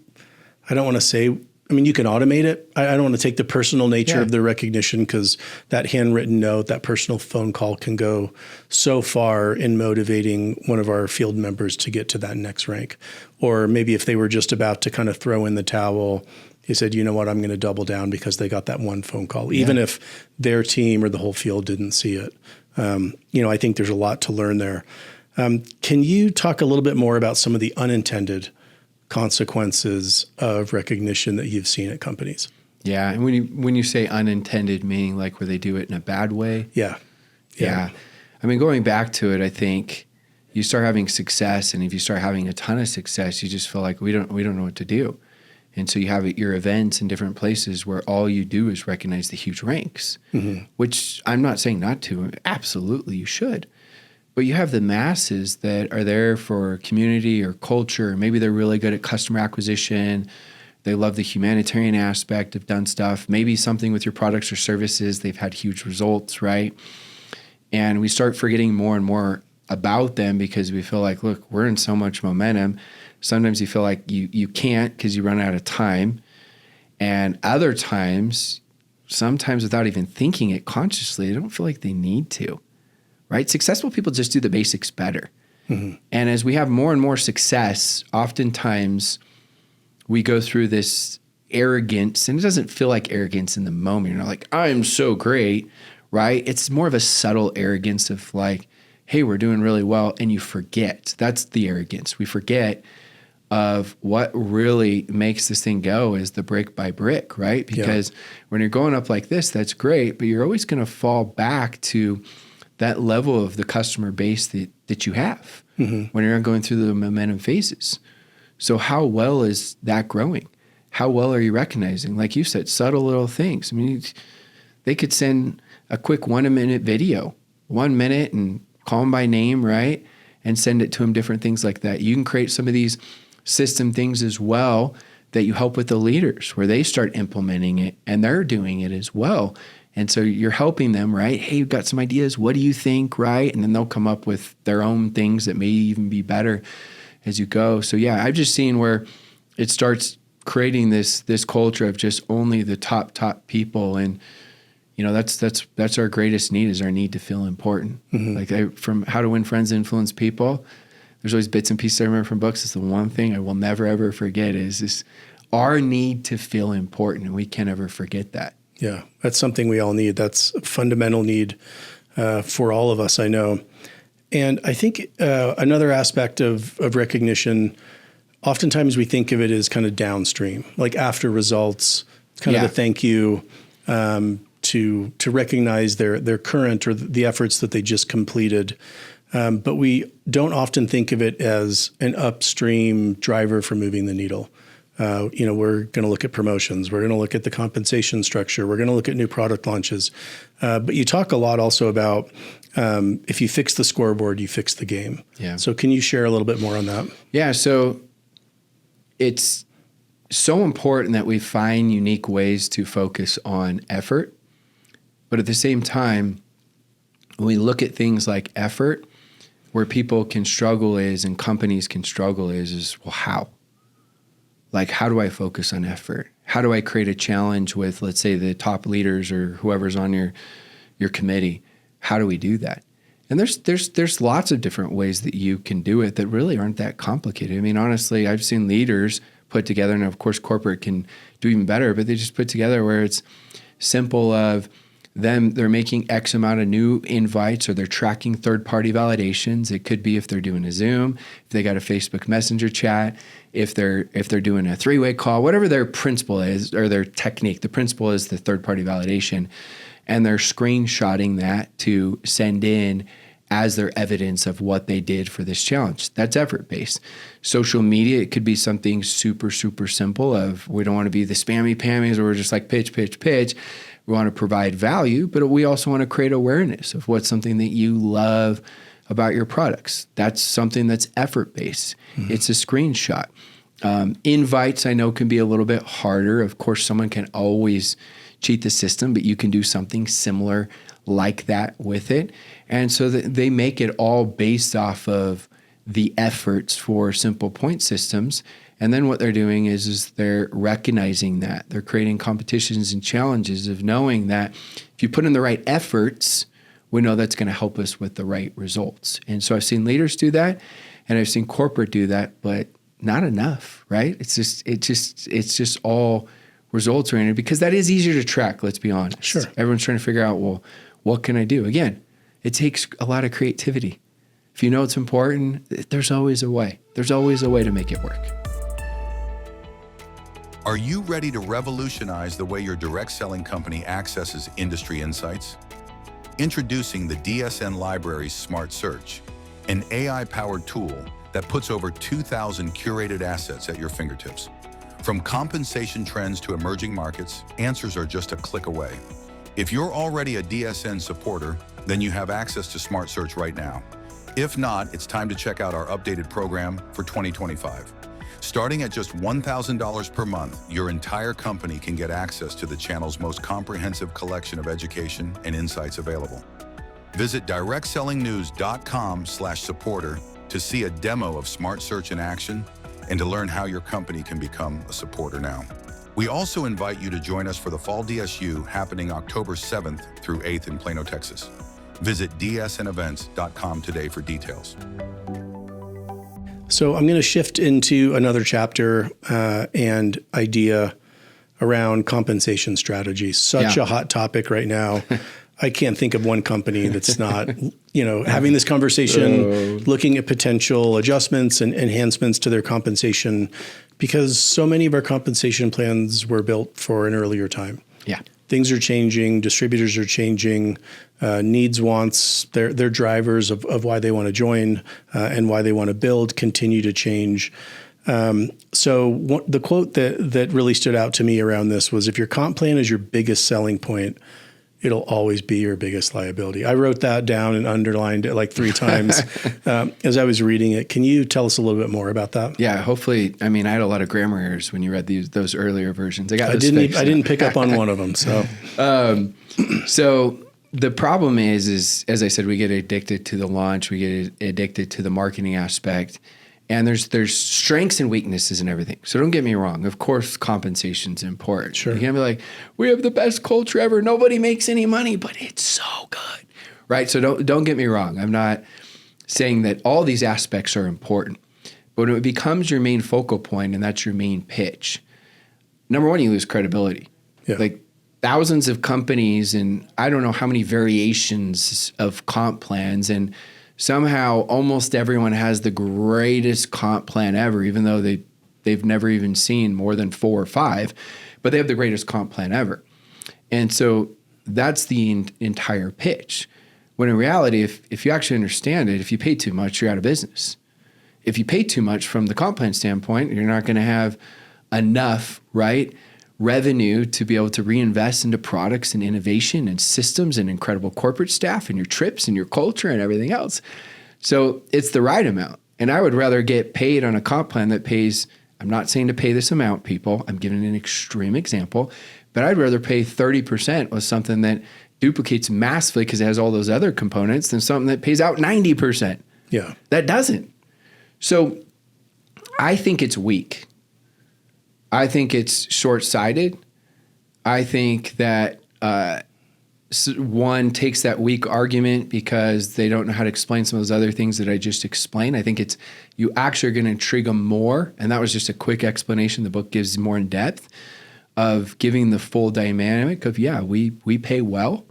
I don't want to say, you can automate it. I don't want to take the personal nature of the recognition, because that handwritten note, that personal phone call can go so far in motivating one of our field members to get to that next rank. Or maybe if they were just about to kind of throw in the towel, he said, you know what, I'm going to double down because they got that one phone call, even if their team or the whole field didn't see it. I think there's a lot to learn there. Can you talk a little bit more about some of the unintended consequences of recognition that you've seen at companies? Yeah. And when you say unintended, meaning like where they do it in a bad way? Yeah. Going back to it, I think you start having success, and if you start having a ton of success, you just feel like we don't know what to do. And so you have your events in different places where all you do is recognize the huge ranks, which I'm not saying not to. Absolutely, you should. But you have the masses that are there for community or culture. Maybe they're really good at customer acquisition. They love the humanitarian aspect of done stuff. Maybe something with your products or services, they've had huge results, right? And we start forgetting more and more about them because we feel like, look, we're in so much momentum. Sometimes you feel like you can't because you run out of time. And other times, sometimes without even thinking it consciously, they don't feel like they need to. Right? Successful people just do the basics better. And as we have more and more success, oftentimes we go through this arrogance, and it doesn't feel like arrogance in the moment. You're not like, I'm so great, right? It's more of a subtle arrogance of like, hey, we're doing really well, and you forget. That's the arrogance. We forget of what really makes this thing go is the brick by brick, right? Because when you're going up like this, that's great, but you're always going to fall back to that level of the customer base that you have when you're not going through the momentum phases. So how well is that growing? How well are you recognizing? Like you said, subtle little things. I mean, they could send a quick 1 minute video, 1 minute, and call them by name, right? And send it to them, different things like that. You can create some of these system things as well that you help with the leaders where they start implementing it and they're doing it as well. And so you're helping them, right? Hey, you've got some ideas. What do you think, right? And then they'll come up with their own things that may even be better as you go. So yeah, I've just seen where it starts creating this culture of just only the top people. And that's our greatest need, is our need to feel important. Like from How to Win Friends, Influence People, there's always bits and pieces I remember from books. It's the one thing I will never, ever forget is this, our need to feel important. And we can't ever forget that. Yeah, that's something we all need. That's a fundamental need for all of us, I know. And I think another aspect of recognition, oftentimes we think of it as kind of downstream, like after results. It's kind of a thank you to recognize their current or the efforts that they just completed. But we don't often think of it as an upstream driver for moving the needle. We're going to look at promotions. We're going to look at the compensation structure. We're going to look at new product launches. But you talk a lot also about if you fix the scoreboard, you fix the game. Yeah. So can you share a little bit more on that? Yeah. So it's so important that we find unique ways to focus on effort. But at the same time, when we look at things like effort, where people can struggle and companies can struggle is, well, how? Like, how do I focus on effort? How do I create a challenge with, let's say, the top leaders or whoever's on your committee? How do we do that? And there's lots of different ways that you can do it that really aren't that complicated. I mean, honestly, I've seen leaders put together, and of course, corporate can do even better, but they just put together where it's simple of them, they're making X amount of new invites, or they're tracking third-party validations. It could be if they're doing a Zoom, if they got a Facebook Messenger chat, if they're doing a three-way call, whatever their principle is or their technique. The principle is the third-party validation, and they're screenshotting that to send in as their evidence of what they did for this challenge. That's effort-based. Social media, it could be something super, super simple of, we don't want to be the spammy pammies, or we're just like pitch. We want to provide value, but we also want to create awareness of what's something that you love about your products. That's something that's effort-based. It's a screenshot. Invites, I know, can be a little bit harder. Of course, someone can always cheat the system, but you can do something similar like that with it. And so they make it all based off of the efforts for simple point systems. And then what they're doing is they're recognizing that. They're creating competitions and challenges of knowing that if you put in the right efforts, we know that's going to help us with the right results. And so I've seen leaders do that, and I've seen corporate do that, but not enough, right? It's just all results oriented, because that is easier to track, let's be honest. Sure. Everyone's trying to figure out, well, what can I do? Again, it takes a lot of creativity. If you know it's important, there's always a way. There's always a way to make it work. Are you ready to revolutionize the way your direct selling company accesses industry insights? Introducing the DSN Library's Smart Search, an AI-powered tool that puts over 2,000 curated assets at your fingertips. From compensation trends to emerging markets, answers are just a click away. If you're already a DSN supporter, then you have access to Smart Search right now. If not, it's time to check out our updated program for 2025. Starting at just $1,000 per month, your entire company can get access to the channel's most comprehensive collection of education and insights available. Visit directSellingNews.com/supporter to see a demo of Smart Search in action and to learn how your company can become a supporter now. We also invite you to join us for the Fall DSU happening October 7th through 8th in Plano, Texas. Visit dsnevents.com today for details. So I'm going to shift into another chapter and idea around compensation strategy. Such a hot topic right now. I can't think of one company that's not, having this conversation, looking at potential adjustments and enhancements to their compensation, because so many of our compensation plans were built for an earlier time. Yeah. Things are changing, distributors are changing, needs, wants, their drivers of why they want to join and why they want to build continue to change. So the quote that really stood out to me around this was, if your comp plan is your biggest selling point, it'll always be your biggest liability. I wrote that down and underlined it like 3 times as I was reading it. Can you tell us a little bit more about that? Yeah, hopefully. I mean, I had a lot of grammar errors when you read those earlier versions. I didn't pick up on one of them. So, so the problem is as I said, we get addicted to the launch, we get addicted to the marketing aspect, and there's strengths and weaknesses in everything. So don't get me wrong. Of course, compensation's important. Sure. You can't be like, we have the best culture ever. Nobody makes any money, but it's so good, right? So don't get me wrong. I'm not saying that all these aspects are important, but when it becomes your main focal point and that's your main pitch, number one, you lose credibility. Yeah. Like thousands of companies and I don't know how many variations of comp plans, and somehow almost everyone has the greatest comp plan ever, even though they've never even seen more than 4 or 5, but they have the greatest comp plan ever. And so that's the entire pitch. When in reality, if you actually understand it, if you pay too much, you're out of business. If you pay too much from the comp plan standpoint, you're not going to have enough, right, revenue to be able to reinvest into products and innovation and systems and incredible corporate staff and your trips and your culture and everything else. So it's the right amount. And I would rather get paid on a comp plan that pays, I'm not saying to pay this amount, people, I'm giving an extreme example, but I'd rather pay 30% with something that duplicates massively because it has all those other components than something that pays out 90%. Yeah. That doesn't. So I think it's weak. I think it's short-sighted. I think that one takes that weak argument because they don't know how to explain some of those other things that I just explained. I think it's you actually are going to intrigue them more. And that was just a quick explanation. The book gives more in depth of giving the full dynamic of, yeah, we pay well.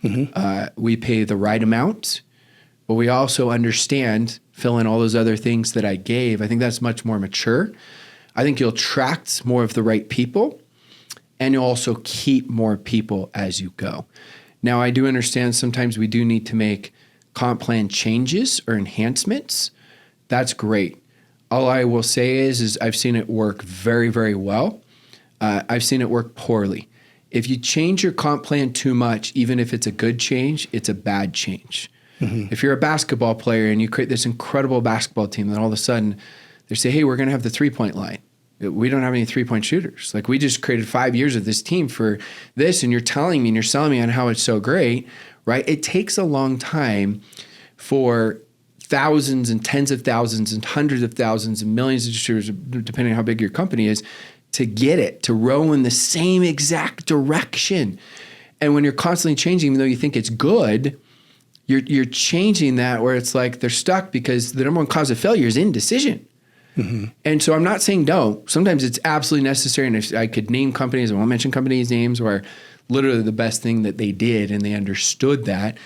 Mm-hmm. We pay the right amount, but we also understand, fill in all those other things that I gave. I think that's much more mature. I think you'll attract more of the right people, and you'll also keep more people as you go. Now, I do understand sometimes we do need to make comp plan changes or enhancements. That's great. All I will say is I've seen it work very, very well. I've seen it work poorly. If you change your comp plan too much, even if it's a good change, it's a bad change. Mm-hmm. If you're a basketball player and you create this incredible basketball team, then all of a sudden they say, hey, we're going to have the 3-point line. We don't have any 3-point shooters. Like, we just created 5 years of this team for this, and you're telling me and you're selling me on how it's so great, right? It takes a long time for thousands and tens of thousands and hundreds of thousands and millions of distributors, depending on how big your company is, to get it, to row in the same exact direction. And when you're constantly changing, even though you think it's good, you're changing that where it's like they're stuck because the number one cause of failure is indecision. Mm-hmm. And so I'm not saying don't. Sometimes it's absolutely necessary. And if I could name companies, I won't mention companies' names, where literally the best thing that they did and they understood that.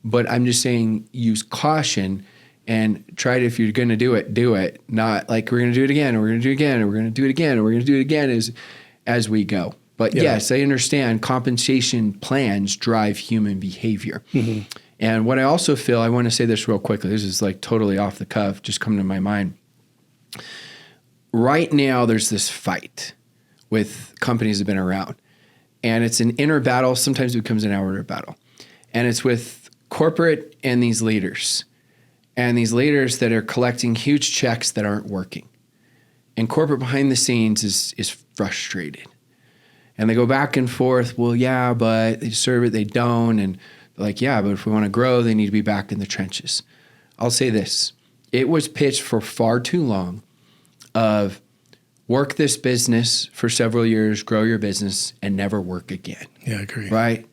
But I'm just saying use caution and try to, if you're going to do it. Not like we're going to do it again, or we're going to do it again, or we're going to do it again, or we're going to do it again as we go. But yes, I understand compensation plans drive human behavior. Mm-hmm. And what I also feel, I want to say this real quickly. This is like totally off the cuff, just coming to my mind. Right now, there's this fight with companies that have been around, and it's an inner battle. Sometimes it becomes an outer battle, and it's with corporate and these leaders that are collecting huge checks that aren't working. And corporate behind the scenes is frustrated, and they go back and forth. Well, yeah, but they serve it, they don't, and they're like, yeah, but if we want to grow, they need to be back in the trenches. I'll say this: it was pitched for far too long of work this business for several years, grow your business, and never work again. Yeah, I agree. Right?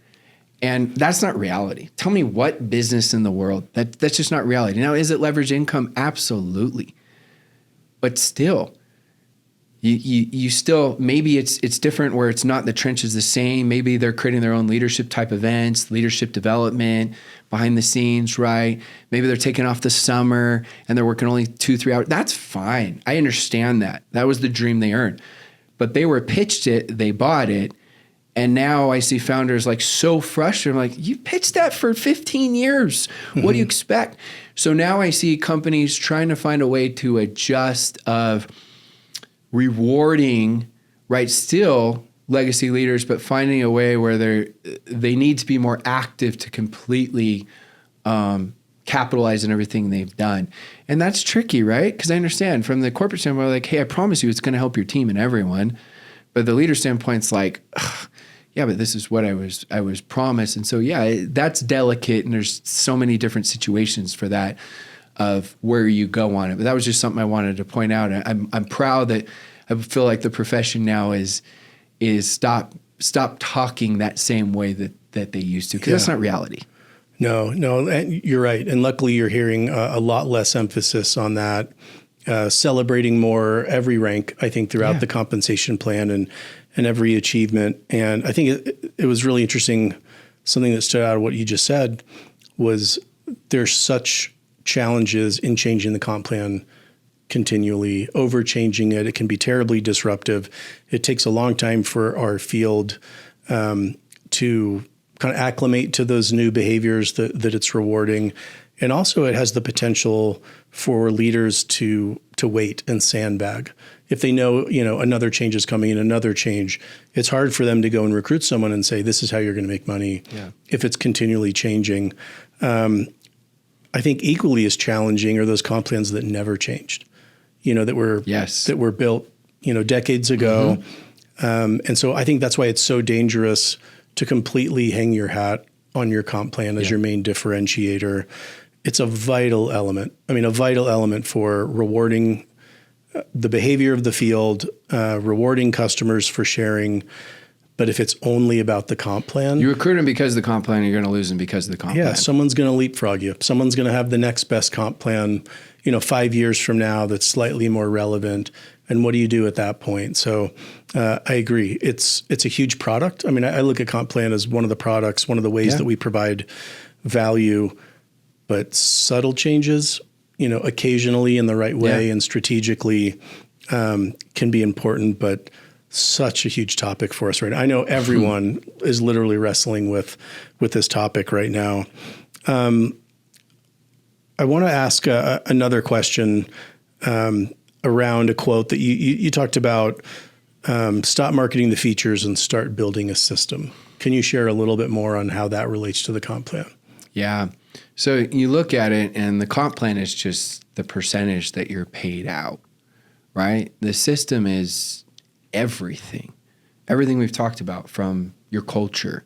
And that's not reality. Tell me what business in the world, that's just not reality. Now, is it leveraged income? Absolutely. But still, you still, maybe it's different where it's not the trenches the same. Maybe they're creating their own leadership type events, leadership development, behind the scenes, right? Maybe they're taking off the summer and they're working only 2-3 hours. That's fine. I understand that. That was the dream they earned. But they were pitched it, they bought it, And now I see founders like so frustrated. I'm like, you pitched that for 15 years. What do you expect? So now I see companies trying to find a way to adjust of rewarding, right, still legacy leaders, but finding a way where they need to be more active to completely capitalize on everything they've done. And that's tricky, right? Because I understand from the corporate standpoint, like, hey, I promise you it's going to help your team and everyone. But the leader standpoint's like, yeah, but this is what I was promised. And so, yeah, that's delicate. And there's so many different situations for that of where you go on it. But that was just something I wanted to point out. I'm proud that I feel like the profession now is stop talking that same way that they used to, because that's not reality. No, and you're right. And luckily you're hearing a lot less emphasis on that, celebrating more every rank, I think, throughout the compensation plan and every achievement. And I think it was really interesting. Something that stood out of what you just said was there's such challenges in changing the comp plan continually, over changing it. It can be terribly disruptive. It takes a long time for our field to kind of acclimate to those new behaviors that it's rewarding. And also it has the potential for leaders to wait and sandbag. If they know, another change is coming and another change, it's hard for them to go and recruit someone and say, this is how you're going to make money if it's continually changing. I think equally as challenging are those comp plans that never changed, that were built, decades ago. And so I think that's why it's so dangerous to completely hang your hat on your comp plan as your main differentiator. It's a vital element. A vital element for rewarding the behavior of the field, rewarding customers for sharing. But if it's only about the comp plan, you recruit them because of the comp plan, you're going to lose them because of the comp plan. Yeah, someone's going to leapfrog you. Someone's going to have the next best comp plan, 5 years from now that's slightly more relevant. And what do you do at that point? So I agree. It's a huge product. I look at comp plan as one of the products, one of the ways that we provide value, but subtle changes, occasionally in the right way and strategically can be important, but such a huge topic for us right now. I know everyone is literally wrestling with this topic right now. I want to ask another question around a quote that you talked about, stop marketing the features and start building a system. Can you share a little bit more on how that relates to the comp plan? Yeah. So you look at it and the comp plan is just the percentage that you're paid out, right? The system is everything we've talked about, from your culture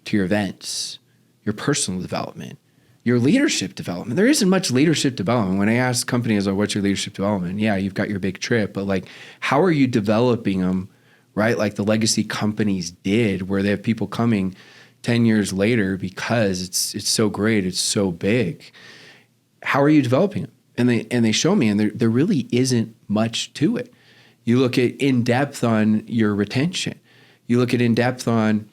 to your events, your personal development, your leadership development. There isn't much leadership development. When I ask companies, what's your leadership development? Yeah, you've got your big trip, but how are you developing them, right? Like the legacy companies did, where they have people coming 10 years later because it's so great, it's so big. How are you developing them? And they show me, and there really isn't much to it. You look at in-depth on your retention. You look at in-depth on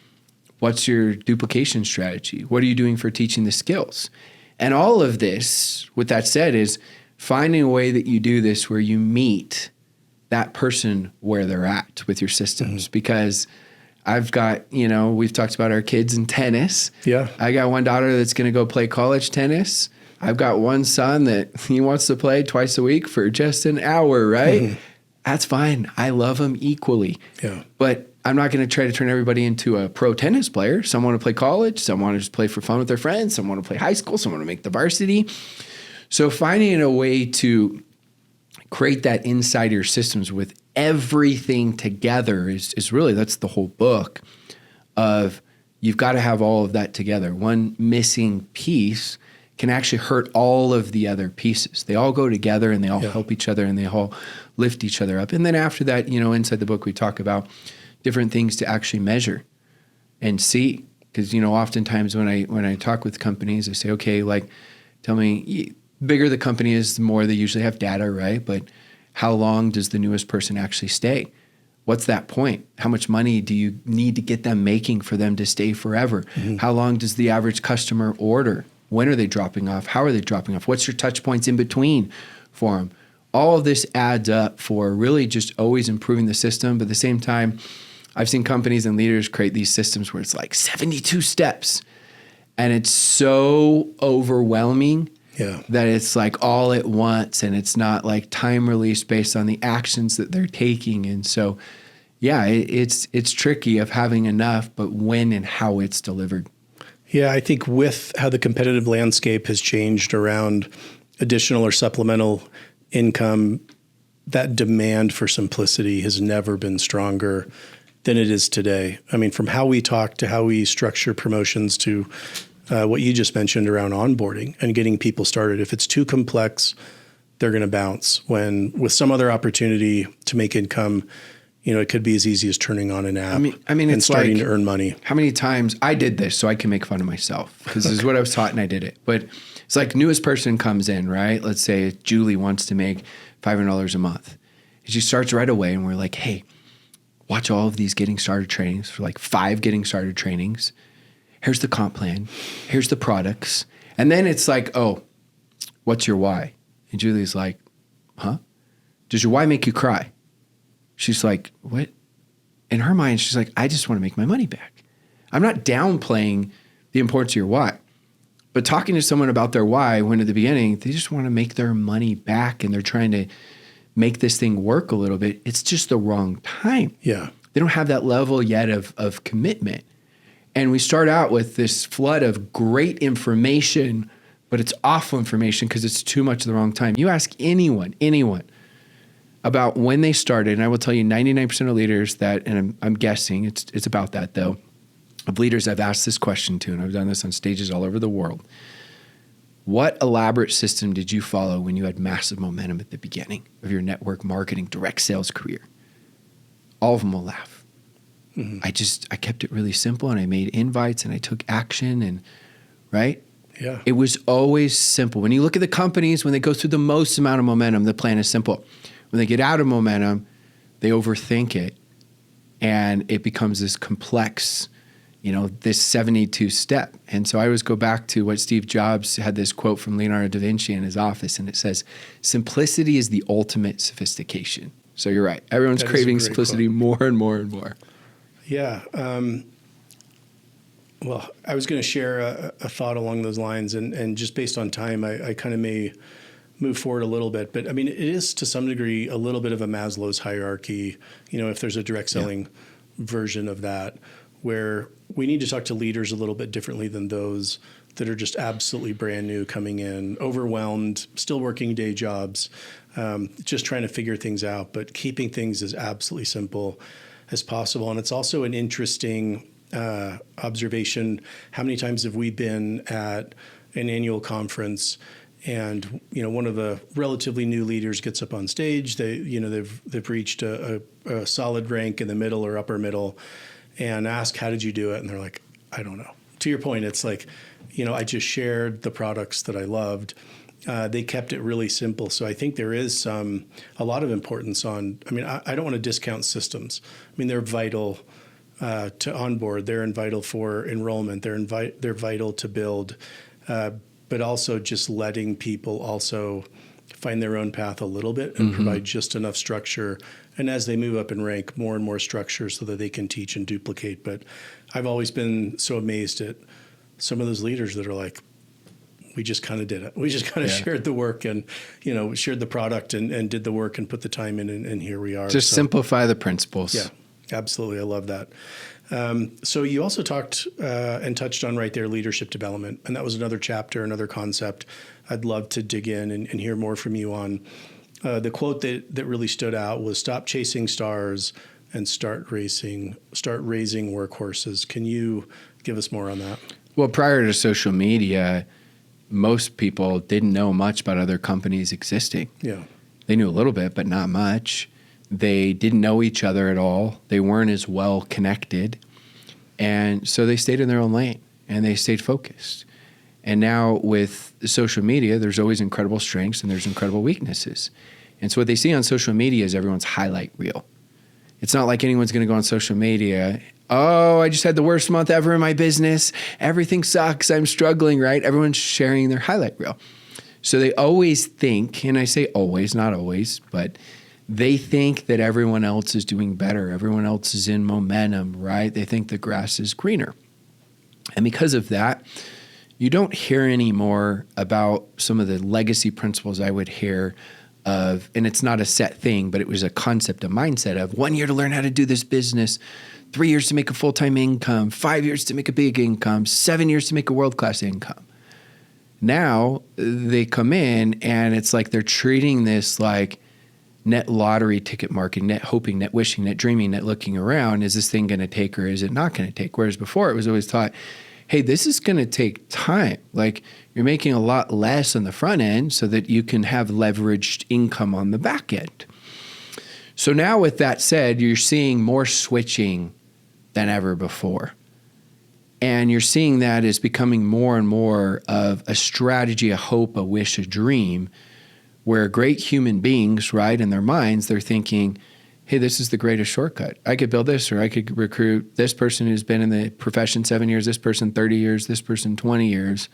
what's your duplication strategy? What are you doing for teaching the skills? And all of this, with that said, is finding a way that you do this where you meet that person where they're at with your systems. Because I've got, we've talked about our kids in tennis. Yeah. I got one daughter that's going to go play college tennis. I've got one son that he wants to play twice a week for just an hour, right? That's fine. I love them equally. Yeah. But I'm not going to try to turn everybody into a pro tennis player. Some want to play college. Some want to just play for fun with their friends. Some want to play high school. Some want to make the varsity. So finding a way to create that inside your systems with everything together is really, that's the whole book of, you've got to have all of that together. One missing piece can actually hurt all of the other pieces. They all go together and they all help each other and they all lift each other up. And then after that, inside the book, we talk about different things to actually measure and see. Because, oftentimes when I talk with companies, I say, okay, tell me, bigger the company is, the more they usually have data, right? But how long does the newest person actually stay? What's that point? How much money do you need to get them making for them to stay forever? How long does the average customer order? When are they dropping off? How are they dropping off? What's your touch points in between for them? All of this adds up for really just always improving the system, but at the same time, I've seen companies and leaders create these systems where it's like 72 steps, and it's so overwhelming that it's like all at once, and it's not like time release based on the actions that they're taking. And so, yeah, it's tricky of having enough, but when and how it's delivered. Yeah, I think with how the competitive landscape has changed around additional or supplemental income, that demand for simplicity has never been stronger than it is today. I mean, from how we talk to how we structure promotions to what you just mentioned around onboarding and getting people started. If it's too complex, they're going to bounce. When with some other opportunity to make income, it could be as easy as turning on an app and it's starting like, to earn money. How many times I did this so I can make fun of myself because this is what I was taught and I did it. But it's like newest person comes in, right? Let's say Julie wants to make $500 a month. And she starts right away and we're like, hey, watch all of these getting started trainings for like 5 getting started trainings. Here's the comp plan. Here's the products. And then it's like, oh, what's your why? And Julie's like, huh? Does your why make you cry? She's like, what? In her mind, she's like, I just want to make my money back. I'm not downplaying the importance of your why, but talking to someone about their why when at the beginning, they just want to make their money back and they're trying to make this thing work a little bit. It's just the wrong time. Yeah. They don't have that level yet of commitment. And we start out with this flood of great information, but it's awful information because it's too much at the wrong time. You ask anyone about when they started, and I will tell you 99% of leaders that, and I'm guessing it's about that though, of leaders I've asked this question to, and I've done this on stages all over the world. What elaborate system did you follow when you had massive momentum at the beginning of your network marketing, direct sales career? All of them will laugh. Mm-hmm. I kept it really simple and I made invites and I took action and, right? Yeah. It was always simple. When you look at the companies, when they go through the most amount of momentum, the plan is simple. When they get out of momentum, they overthink it and it becomes this complex, this 72 step. And so I always go back to what Steve Jobs had this quote from Leonardo da Vinci in his office, and it says, simplicity is the ultimate sophistication. So you're right. Everyone's craving simplicity more and more and more. Yeah. Well, I was going to share a thought along those lines, and just based on time, I kind of may move forward a little bit. But I mean, it is to some degree a little bit of a Maslow's hierarchy, if there's a direct selling version of that, where we need to talk to leaders a little bit differently than those that are just absolutely brand new coming in, overwhelmed, still working day jobs, just trying to figure things out, but keeping things as absolutely simple as possible. And it's also an interesting observation. How many times have we been at an annual conference and one of the relatively new leaders gets up on stage, they've reached a solid rank in the middle or upper middle, and ask, how did you do it? And they're like, I don't know. To your point, it's like, I just shared the products that I loved. They kept it really simple. So I think there is a lot of importance on, I don't want to discount systems. They're vital to onboard. They're vital for enrollment. They're vital to build, but also just letting people also find their own path a little bit and provide just enough structure. And as they move up in rank, more and more structure so that they can teach and duplicate. But I've always been so amazed at some of those leaders that are like, we just kind of did it. We just kind of shared the work and, shared the product and did the work and put the time in and here we are. Just simplify the principles. Yeah, absolutely. I love that. So you also talked and touched on right there leadership development. And that was another chapter, another concept I'd love to dig in and hear more from you on. The quote that really stood out was, stop chasing stars and start raising workhorses. Can you give us more on that? Well, prior to social media, most people didn't know much about other companies existing. Yeah. They knew a little bit, but not much. They didn't know each other at all. They weren't as well connected. And so they stayed in their own lane and they stayed focused. And now with social media, there's always incredible strengths and there's incredible weaknesses. And so what they see on social media is everyone's highlight reel. It's not like anyone's going to go on social media, oh, I just had the worst month ever in my business. Everything sucks. I'm struggling, right? Everyone's sharing their highlight reel. So they always think, and I say always, not always, but They think that everyone else is doing better. Everyone else is in momentum, right? They think the grass is greener. And because of that, you don't hear anymore about some of the legacy principles I would hear of, and it's not a set thing, but it was a concept, a mindset of 1 year to learn how to do this business, 3 years to make a full-time income, 5 years to make a big income, 7 years to make a world-class income. Now they come in and it's like they're treating this like net lottery ticket marketing, net hoping, net wishing, net dreaming, net looking around. Is this thing going to take or is it not going to take? Whereas before it was always thought, hey, this is going to take time. Like you're making a lot less on the front end so that you can have leveraged income on the back end. So now with that said, you're seeing more switching than ever before. And you're seeing that as becoming more and more of a strategy, a hope, a wish, a dream, where great human beings, right, in their minds, they're thinking, hey, this is the greatest shortcut. I could build this, or I could recruit this person who's been in the profession 7 years, this person 30 years, this person 20 years.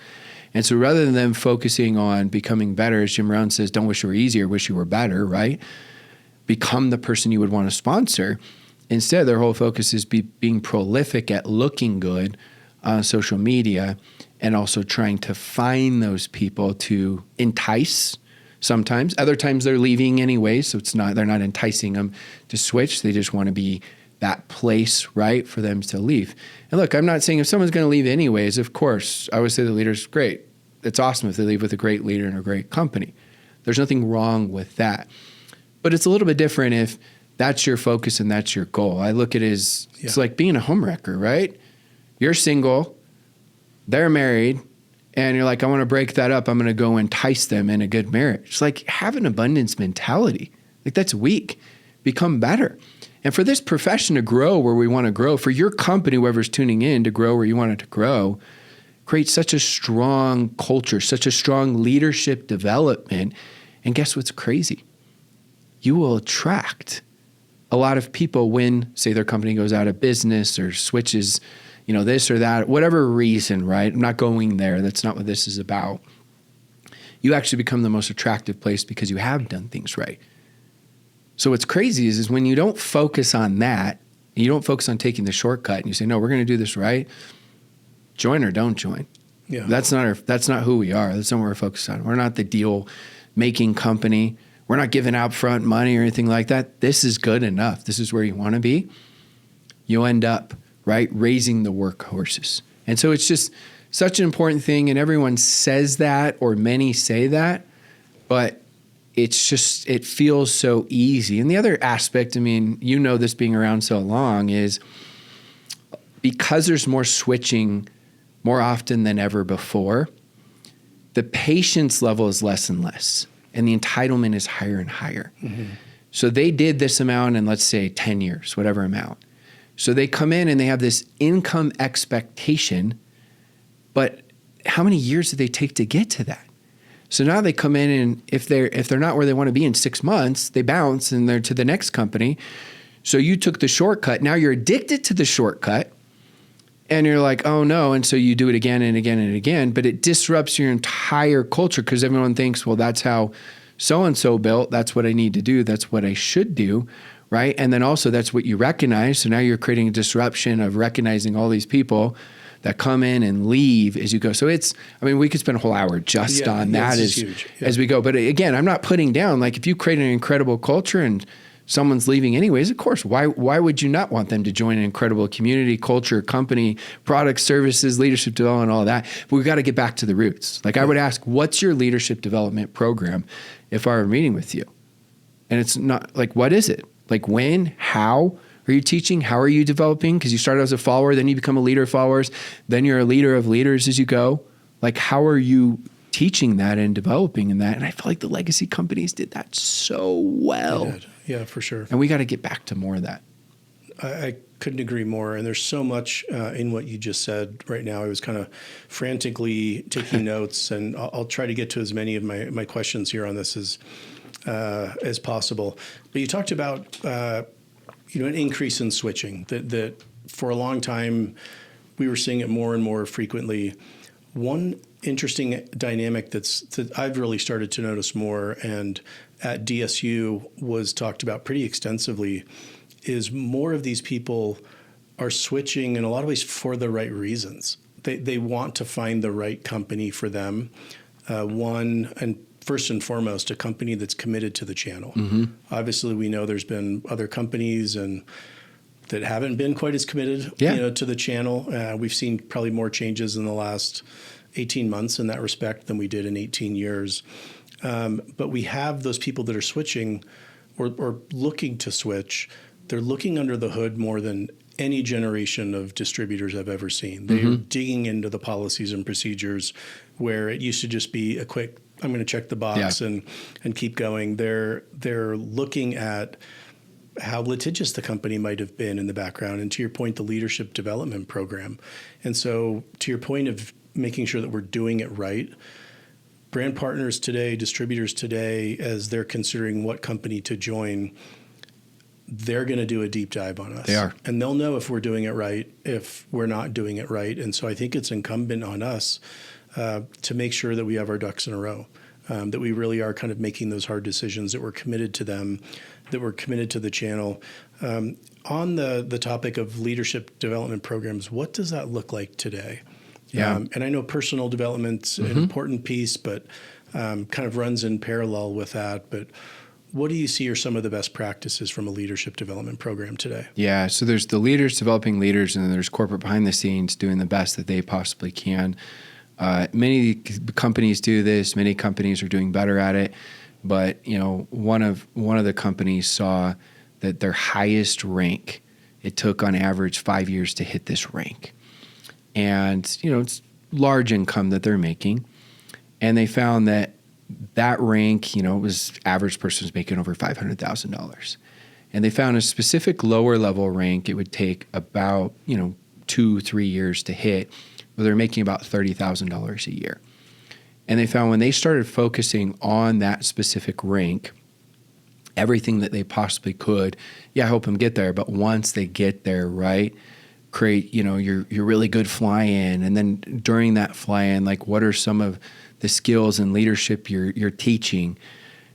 And so rather than them focusing on becoming better, as Jim Rohn says, don't wish you were easier, wish you were better, right? Become the person you would want to sponsor. Instead, their whole focus is being prolific at looking good on social media and also trying to find those people to entice. Sometimes, other times they're leaving anyway, so they're not enticing them to switch. They just want to be that place, right, for them to leave. And look, I'm not saying if someone's going to leave anyways, of course, I would say the leader's great. It's awesome if they leave with a great leader and a great company. There's nothing wrong with that. But it's a little bit different if that's your focus and that's your goal. I look at it as it's like being a homewrecker, right? You're single, they're married, and you're like, I want to break that up. I'm going to go entice them in a good marriage. It's like have an abundance mentality. Like that's weak. Become better. And for this profession to grow where we want to grow, for your company, whoever's tuning in to grow where you want it to grow, create such a strong culture, such a strong leadership development. And guess what's crazy? You will attract a lot of people when, say, their company goes out of business or switches, this or that, whatever reason, right? I'm not going there. That's not what this is about. You actually become the most attractive place because you have done things right. So what's crazy is when you don't focus on that, you don't focus on taking the shortcut and you say, no, we're going to do this right. Join or don't join. Yeah. That's not who we are. That's not what we're focused on. We're not the deal making company. We're not giving out front money or anything like that. This is good enough. This is where you want to be. You end up, right, raising the workhorses. And so it's just such an important thing. And everyone says that, or many say that, but it's just, it feels so easy. And the other aspect, this being around so long, is because there's more switching more often than ever before, the patience level is less and less, and the entitlement is higher and higher. Mm-hmm. So they did this amount in, let's say, 10 years, whatever amount. So they come in and they have this income expectation, but how many years did they take to get to that? So now they come in and if they're not where they want to be in 6 months, they bounce and they're to the next company. So you took the shortcut. Now you're addicted to the shortcut and you're like, oh no. And so you do it again and again and again, but it disrupts your entire culture because everyone thinks, well, that's how so-and-so built. That's what I need to do. That's what I should do. Right. And then also that's what you recognize. So now you're creating a disruption of recognizing all these people that come in and leave as you go. So we could spend a whole hour just on that as we go. But again, I'm not putting down, like if you create an incredible culture and someone's leaving anyways, of course, why would you not want them to join an incredible community, culture, company, products, services, leadership development, all that. But we've got to get back to the roots. Like I would ask, what's your leadership development program if I were meeting with you? And it's not like, what is it? Like when, how are you teaching? How are you developing? Because you started as a follower, then you become a leader of followers, then you're a leader of leaders as you go. Like how are you teaching that and developing in that? And I feel like the legacy companies did that so well. They did. Yeah, for sure. And we got to get back to more of that. I couldn't agree more. And there's so much in what you just said right now. I was kind of frantically taking notes, and I'll try to get to as many of my questions here on this as possible. But you talked about an increase in switching, that for a long time we were seeing it more and more frequently. One interesting dynamic that I've really started to notice more, and at DSU was talked about pretty extensively, is more of these people are switching in a lot of ways for the right reasons. They want to find the right company for them. One, and first and foremost, a company that's committed to the channel. Obviously, we know there's been other companies and that haven't been quite as committed to the channel. We've seen probably more changes in the last 18 months in that respect than we did in 18 years. But we have those people that are switching or looking to switch. They're looking under the hood more than any generation of distributors I've ever seen. They're digging into the policies and procedures where it used to just be a quick, I'm going to check the box and keep going. They're looking at how litigious the company might have been in the background. And to your point, the leadership development program. And so to your point of making sure that we're doing it right, brand partners today, distributors today, as they're considering what company to join, they're going to do a deep dive on us. They are. And they'll know if we're doing it right, if we're not doing it right. And so I think it's incumbent on us to make sure that we have our ducks in a row, that we really are kind of making those hard decisions, that we're committed to them, that we're committed to the channel. On the topic of leadership development programs, what does that look like today? And I know personal development's an important piece, but kind of runs in parallel with that. But what do you see are some of the best practices from a leadership development program today? Yeah, so there's the leaders developing leaders, and then there's corporate behind the scenes doing the best that they possibly can. Many companies do this. Many companies are doing better at it. But one of the companies saw that their highest rank, it took on average 5 years to hit this rank, and it's large income that they're making, and they found that rank, it was average person was making over $500,000. And they found a specific lower level rank, it would take about, 2-3 years to hit, where they're making about $30,000 a year. And they found when they started focusing on that specific rank, everything that they possibly could, help them get there. But once they get there, right, create, your really good fly-in. And then during that fly-in, like what are some of the skills and leadership you're teaching?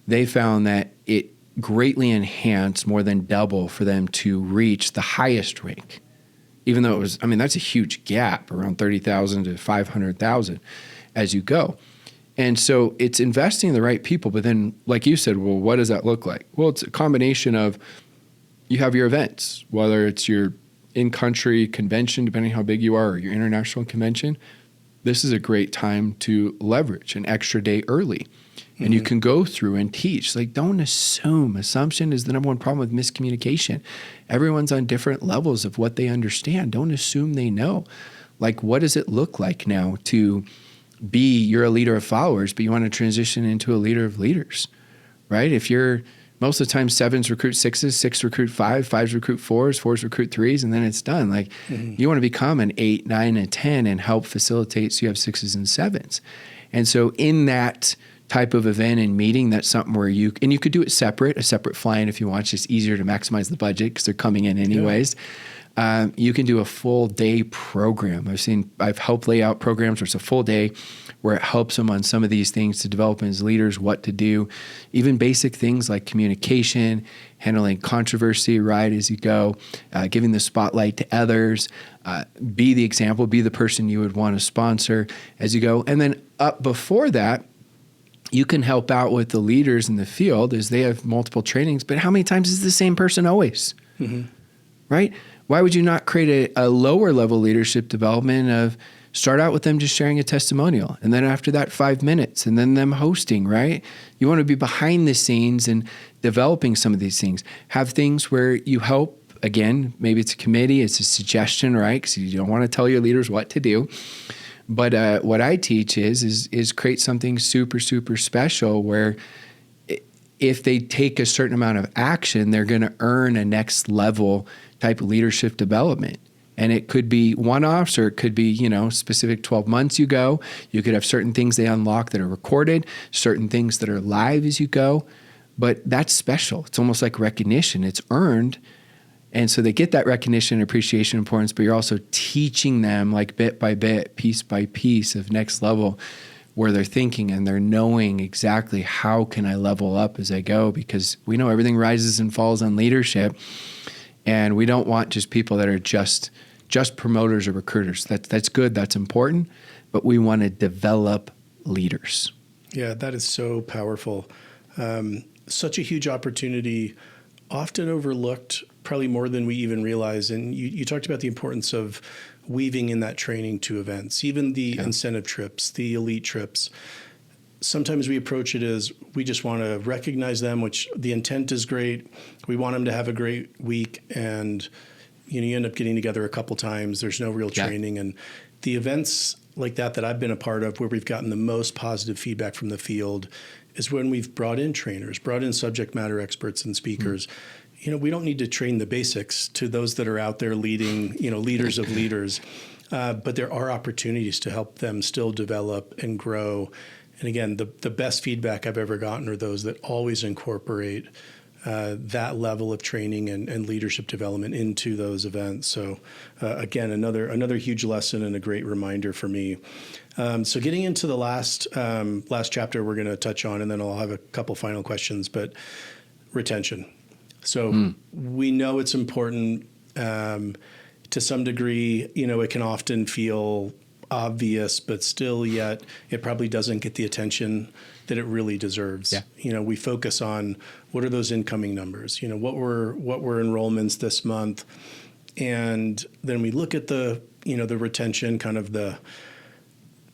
They found that it greatly enhanced, more than double, for them to reach the highest rank, even though it was, that's a huge gap, around 30,000 to 500,000 as you go. And so it's investing in the right people. But then, like you said, well, what does that look like? Well, it's a combination of, you have your events, whether it's your in-country convention, depending on how big you are, or your international convention. This is a great time to leverage an extra day early. And you can go through and teach. Like, don't assume. Assumption is the number one problem with miscommunication. Everyone's on different levels of what they understand. Don't assume they know. Like, what does it look like now to be, you're a leader of followers, but you want to transition into a leader of leaders, right? If you're, most of the time, 7s recruit 6s, 6 recruit 5, 5s recruit 4s, 4s recruit 3s, and then it's done. Like, you want to become an 8, 9, and 10 and help facilitate so you have 6s and 7s. And so in that type of event and meeting, that's something where you could do it a separate fly-in if you want. It's just easier to maximize the budget because they're coming in anyways. You can do a full day program. I've helped lay out programs where it's a full day where it helps them on some of these things to develop as leaders, what to do, even basic things like communication, handling controversy, right, as you go, giving the spotlight to others, be the example, be the person you would want to sponsor as you go. And then up before that, you can help out with the leaders in the field as they have multiple trainings, but how many times is the same person always, right? Why would you not create a lower level leadership development of start out with them just sharing a testimonial, and then after that 5 minutes, and then them hosting, right? You want to be behind the scenes and developing some of these things. Have things where you help, again, maybe it's a committee, it's a suggestion, right? Because you don't want to tell your leaders what to do. But what I teach is create something super, super special where if they take a certain amount of action, they're going to earn a next level type of leadership development. And it could be one-offs, or it could be, specific 12 months you go. You could have certain things they unlock that are recorded, certain things that are live as you go. But that's special. It's almost like recognition. It's earned. And so they get that recognition, appreciation, importance, but you're also teaching them like bit by bit, piece by piece of next level where they're thinking and they're knowing exactly how can I level up as I go, because we know everything rises and falls on leadership. And we don't want just people that are just promoters or recruiters. That's good. That's important. But we want to develop leaders. Yeah, that is so powerful. Such a huge opportunity, often overlooked, probably more than we even realize. And you talked about the importance of weaving in that training to events, even the incentive trips, the elite trips. Sometimes we approach it as we just want to recognize them, which the intent is great. We want them to have a great week, and you end up getting together a couple times. There's no real training. And the events like that I've been a part of where we've gotten the most positive feedback from the field is when we've brought in trainers, brought in subject matter experts and speakers. We don't need to train the basics to those that are out there leading, leaders of leaders. But there are opportunities to help them still develop and grow. And again, the best feedback I've ever gotten are those that always incorporate that level of training and leadership development into those events. So again, another huge lesson and a great reminder for me. So getting into the last chapter we're going to touch on, and then I'll have a couple final questions, but retention. So we know it's important to some degree. It can often feel obvious, but still yet it probably doesn't get the attention that it really deserves. We focus on what are those incoming numbers, what were enrollments this month, and then we look at the retention, kind of the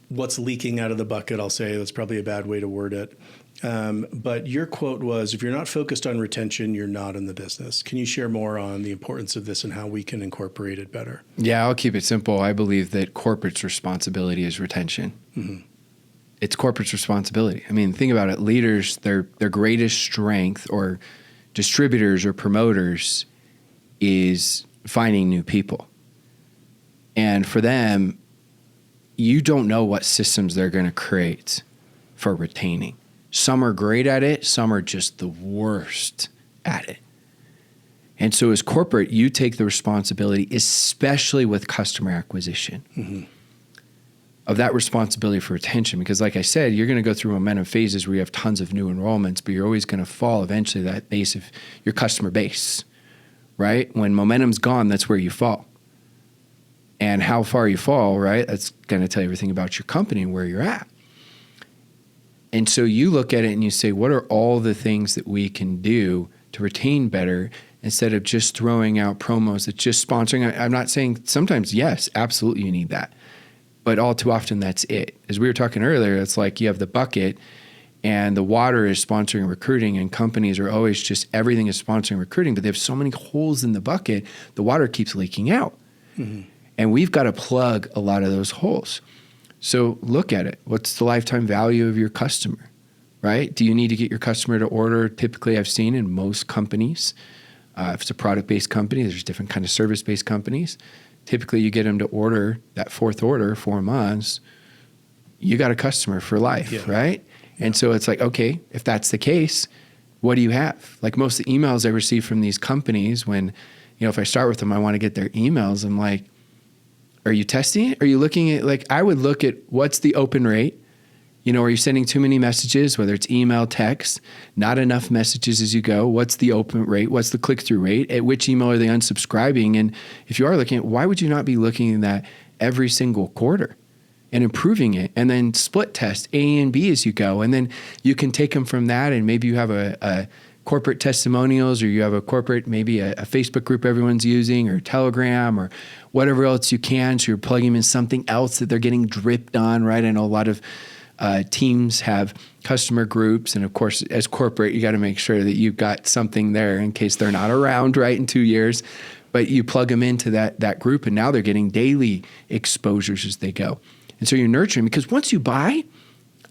what's leaking out of the bucket. I'll say that's probably a bad way to word it. But your quote was, if you're not focused on retention, you're not in the business. Can you share more on the importance of this and how we can incorporate it better? Yeah, I'll keep it simple. I believe that corporate's responsibility is retention. It's corporate's responsibility. I mean, think about it. Leaders, their greatest strength, or distributors or promoters, is finding new people. And for them, you don't know what systems they're going to create for retaining. Some are great at it. Some are just the worst at it. And so as corporate, you take the responsibility, especially with customer acquisition, of that responsibility for retention. Because like I said, you're going to go through momentum phases where you have tons of new enrollments, but you're always going to fall eventually that base of your customer base, right? When momentum's gone, that's where you fall. And how far you fall, right? That's going to tell you everything about your company and where you're at. And so you look at it and you say, what are all the things that we can do to retain better, instead of just throwing out promos that's just sponsoring? I'm not saying sometimes, yes, absolutely you need that. But all too often that's it. As we were talking earlier, it's like you have the bucket and the water is sponsoring recruiting, and companies are always just, everything is sponsoring recruiting, but they have so many holes in the bucket, the water keeps leaking out. And we've got to plug a lot of those holes. So look at it. What's the lifetime value of your customer, right? Do you need to get your customer to order? Typically, I've seen in most companies, if it's a product-based company, there's different kind of service-based companies. Typically, you get them to order that fourth order, 4 months, you got a customer for life, right? And so it's like, okay, if that's the case, what do you have? Like most of the emails I receive from these companies, when, if I start with them, I want to get their emails. I'm like, are you testing it? Are you looking at, like, I would look at what's the open rate? Are you sending too many messages, whether it's email, text, not enough messages as you go? What's the open rate? What's the click-through rate? At which email are they unsubscribing? And if you are looking at, why would you not be looking at that every single quarter and improving it? And then split test A and B as you go. And then you can take them from that, and maybe you have a corporate testimonials, or you have a corporate, maybe a Facebook group everyone's using, or Telegram, or whatever else you can. So you're plugging them in something else that they're getting dripped on, right? I know a lot of teams have customer groups. And of course, as corporate, you got to make sure that you've got something there in case they're not around, right, in 2 years. But you plug them into that group, and now they're getting daily exposures as they go. And so you're nurturing, because once you buy,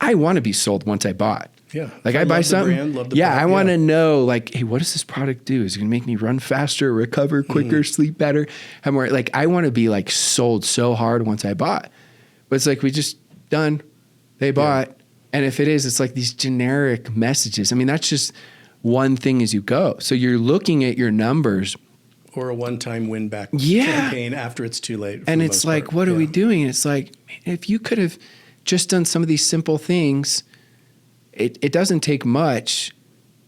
I want to be sold once I bought. Yeah. Like I buy something. Brand, I want to know, like, hey, what does this product do? Is it going to make me run faster, recover quicker, sleep better? Have more, like, I want to be like sold so hard once I bought. But it's like, we just done. They bought. Yeah. And if it is, it's like these generic messages. I mean, that's just one thing as you go. So you're looking at your numbers Or a one-time win-back Yeah. campaign after it's too late. And it's like, part. what are we Yeah. doing? It's like, man, if you could have just done some of these simple things, it doesn't take much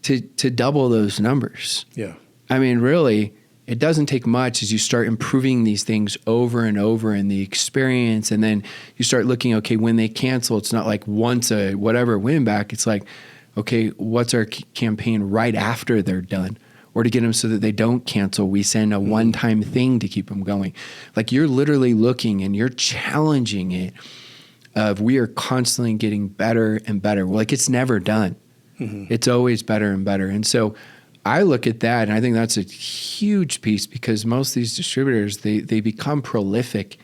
to double those numbers. Yeah. I mean, really, it doesn't take much as you start improving these things over and over in the experience. And then you start looking, okay, when they cancel, it's not like once a whatever win back. It's like, okay, what's our campaign right after they're done? Or to get them so that they don't cancel, we send a one-time thing to keep them going. Like you're literally looking and you're challenging it of we are constantly getting better and better. Like it's never done. Mm-hmm. It's always better and better. And so I look at that and I think that's a huge piece because most of these distributors, they become prolific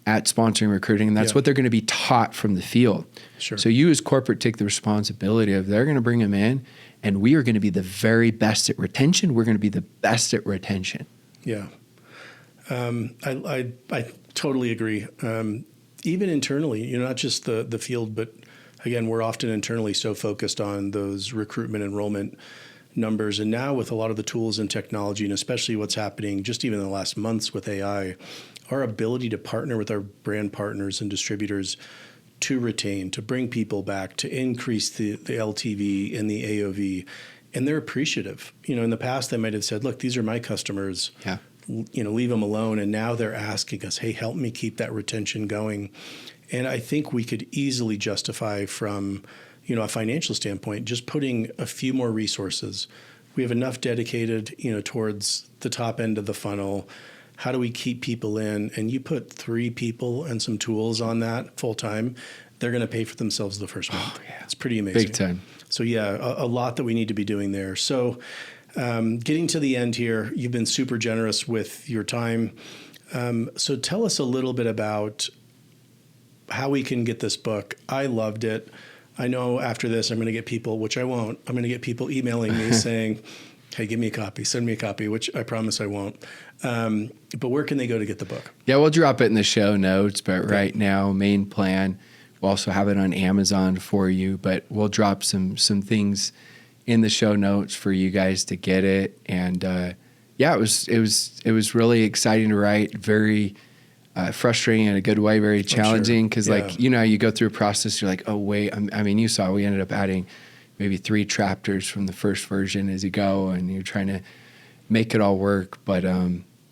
at sponsoring recruiting. And that's what they're going to be taught from the field. Sure. So you as corporate take the responsibility of they're going to bring them in and we are going to be the very best at retention. We're going to be the best at retention. Yeah. I totally agree. Even internally, not just the field, but again, we're often internally so focused on those recruitment enrollment numbers. And now with a lot of the tools and technology, and especially what's happening just even in the last months with AI, our ability to partner with our brand partners and distributors to retain, to bring people back, to increase the LTV and the AOV. And they're appreciative. In the past, they might have said, look, these are my customers. Yeah. Leave them alone. And now they're asking us, hey, help me keep that retention going. And I think we could easily justify from, a financial standpoint, just putting a few more resources. We have enough dedicated, towards the top end of the funnel. How do we keep people in? And you put 3 people and some tools on that full time, they're going to pay for themselves the first month. Yeah. It's pretty amazing. Big time. So yeah, a lot that we need to be doing there. So getting to the end here, you've been super generous with your time. So tell us a little bit about how we can get this book. I loved it. I know after this, I'm going to get people, which I won't, I'm going to get people emailing me saying, hey, give me a copy, send me a copy, which I promise I won't. But where can they go to get the book? Yeah, we'll drop it in the show notes, but right now, main plan, we'll also have it on Amazon for you, but we'll drop some things in the show notes for you guys to get it. And it was really exciting to write, very frustrating in a good way, very challenging because you go through a process, you're like, oh wait, you saw we ended up adding maybe 3 chapters from the first version as you go, and you're trying to make it all work. But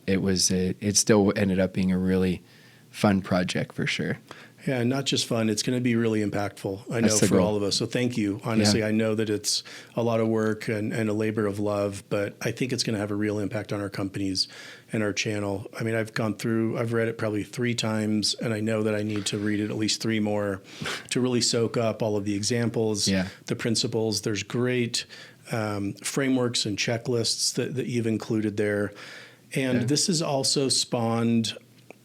it still ended up being a really fun project for sure. Yeah, not just fun. It's going to be really impactful, I know, for all of us. So thank you. Honestly, I know that it's a lot of work and a labor of love, but I think it's going to have a real impact on our companies and our channel. I've read it probably 3 times, and I know that I need to read it at least 3 more to really soak up all of the examples, the principles. There's great frameworks and checklists that you've included there. And this has also spawned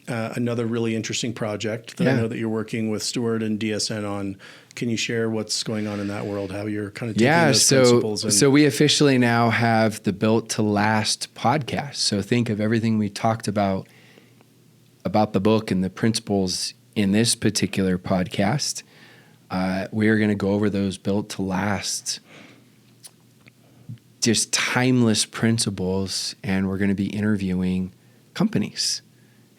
another really interesting project that I know that you're working with Stuart and DSN on. Can you share what's going on in that world, how you're kind of taking those principles? So we officially now have the Built to Last podcast. So think of everything we talked about the book and the principles in this particular podcast. We are going to go over those Built to Last, just timeless principles, and we're going to be interviewing companies.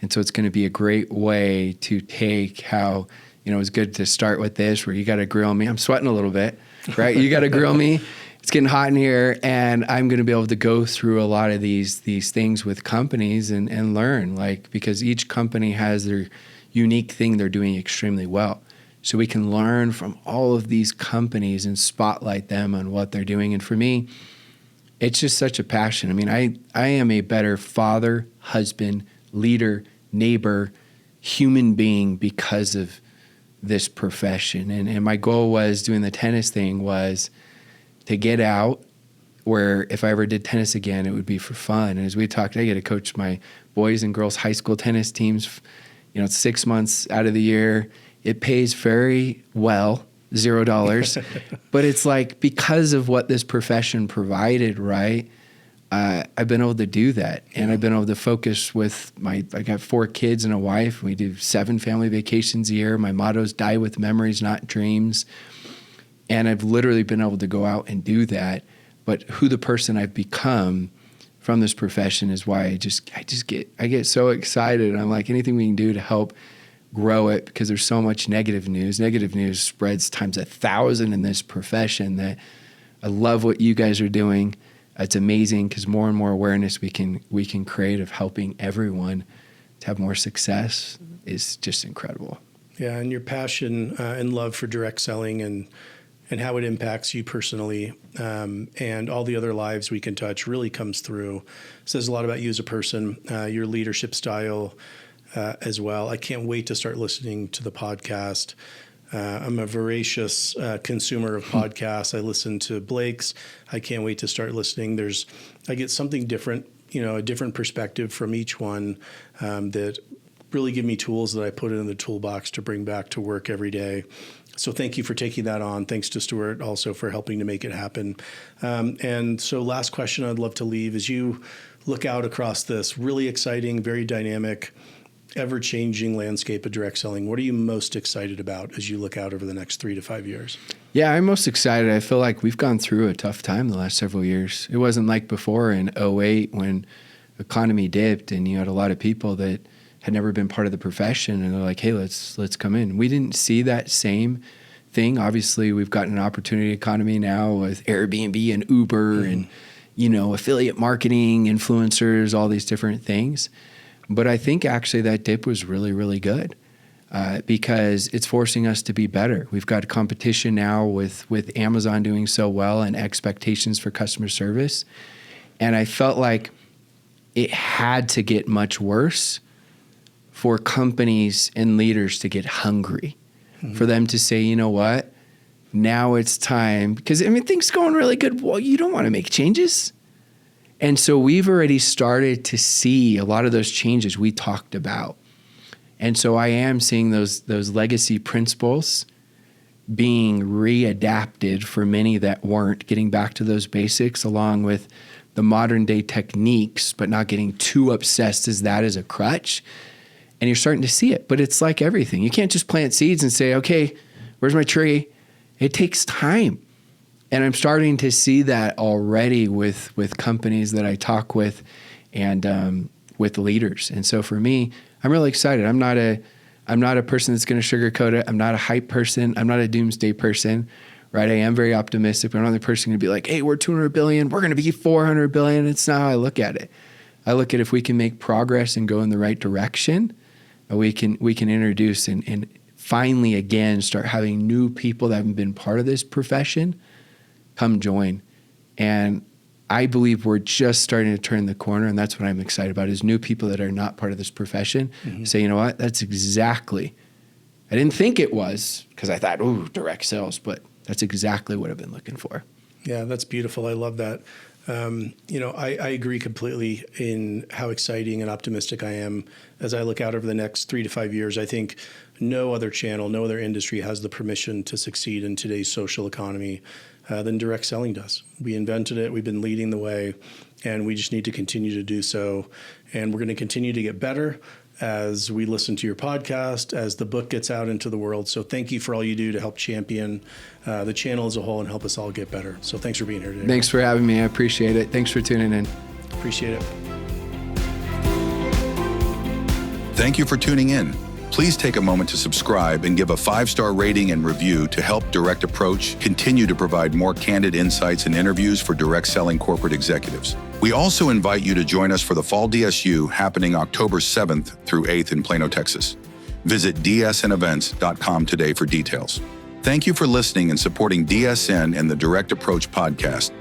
And so it's going to be a great way to take how, it's good to start with this where you got to grill me. I'm sweating a little bit, right? You got to grill me. It's getting hot in here, and I'm going to be able to go through a lot of these things with companies and learn, because each company has their unique thing they're doing extremely well. So we can learn from all of these companies and spotlight them on what they're doing. And for me, it's just such a passion. I am a better father, husband, leader, neighbor, human being because of this profession. And my goal was doing the tennis thing was to get out where if I ever did tennis again, it would be for fun. And as we talked, I get to coach my boys and girls high school tennis teams, 6 months out of the year. It pays very well, $0. But it's because of what this profession provided, right? I've been able to do that, and I've been able to focus with I got 4 kids and a wife. We do 7 family vacations a year. My motto is die with memories, not dreams. And I've literally been able to go out and do that. But who the person I've become from this profession is why I get so excited. I'm like, anything we can do to help grow it, because there's so much negative news. Negative news spreads times 1,000 in this profession. That I love what you guys are doing. It's amazing, because more and more awareness we can create of helping everyone to have more success is just incredible. Yeah, and your passion and love for direct selling and how it impacts you personally and all the other lives we can touch really comes through. It says a lot about you as a person, your leadership style as well. I can't wait to start listening to the podcast. I'm a voracious consumer of podcasts. I listen to Blake's. I can't wait to start listening. I get something different, a different perspective from each one that really give me tools that I put in the toolbox to bring back to work every day. So thank you for taking that on. Thanks to Stuart also for helping to make it happen. And so last question I'd love to leave is, you look out across this really exciting, very dynamic, ever-changing landscape of direct selling. What are you most excited about as you look out over the next 3 to 5 years? Yeah, I'm most excited. I feel like we've gone through a tough time the last several years. It wasn't like before in 2008 when the economy dipped and you had a lot of people that had never been part of the profession and they're like, hey, let's come in. We didn't see that same thing. Obviously, we've got an opportunity economy now with Airbnb and Uber and, affiliate marketing, influencers, all these different things. But I think actually that dip was really, really good because it's forcing us to be better. We've got competition now with Amazon doing so well and expectations for customer service. And I felt like it had to get much worse for companies and leaders to get hungry, for them to say, you know what, now it's time. Because, things going really good. Well, you don't want to make changes. And so we've already started to see a lot of those changes we talked about. And so I am seeing those legacy principles being readapted for many that weren't, getting back to those basics along with the modern day techniques, but not getting too obsessed as that is a crutch. And you're starting to see it, but it's like everything. You can't just plant seeds and say, okay, where's my tree? It takes time. And I'm starting to see that already with companies that I talk with and with leaders. And so for me, I'm really excited. I'm not a person that's going to sugarcoat it. I'm not a hype person. I'm not a doomsday person, right? I am very optimistic, but I'm not the person going to be like, hey, we're 200 billion. We're going to be 400 billion. It's not how I look at it. I look at if we can make progress and go in the right direction, we can introduce and finally again start having new people that haven't been part of this profession come join. And I believe we're just starting to turn the corner, and that's what I'm excited about, is new people that are not part of this profession say, you know what, that's exactly, I didn't think it was because I thought, ooh, direct sales, but that's exactly what I've been looking for. Yeah, that's beautiful. I love that. I agree completely in how exciting and optimistic I am as I look out over the next 3 to 5 years. I think no other channel, no other industry has the permission to succeed in today's social economy than direct selling does. We invented it. We've been leading the way, and we just need to continue to do so. And we're going to continue to get better as we listen to your podcast, as the book gets out into the world. So thank you for all you do to help champion the channel as a whole and help us all get better. So thanks for being here today. Thanks for having me. I appreciate it. Thanks for tuning in. Appreciate it. Thank you for tuning in. Please take a moment to subscribe and give a 5-star rating and review to help Direct Approach continue to provide more candid insights and interviews for direct selling corporate executives. We also invite you to join us for the Fall DSU happening October 7th through 8th in Plano, Texas. Visit dsnevents.com today for details. Thank you for listening and supporting DSN and the Direct Approach podcast.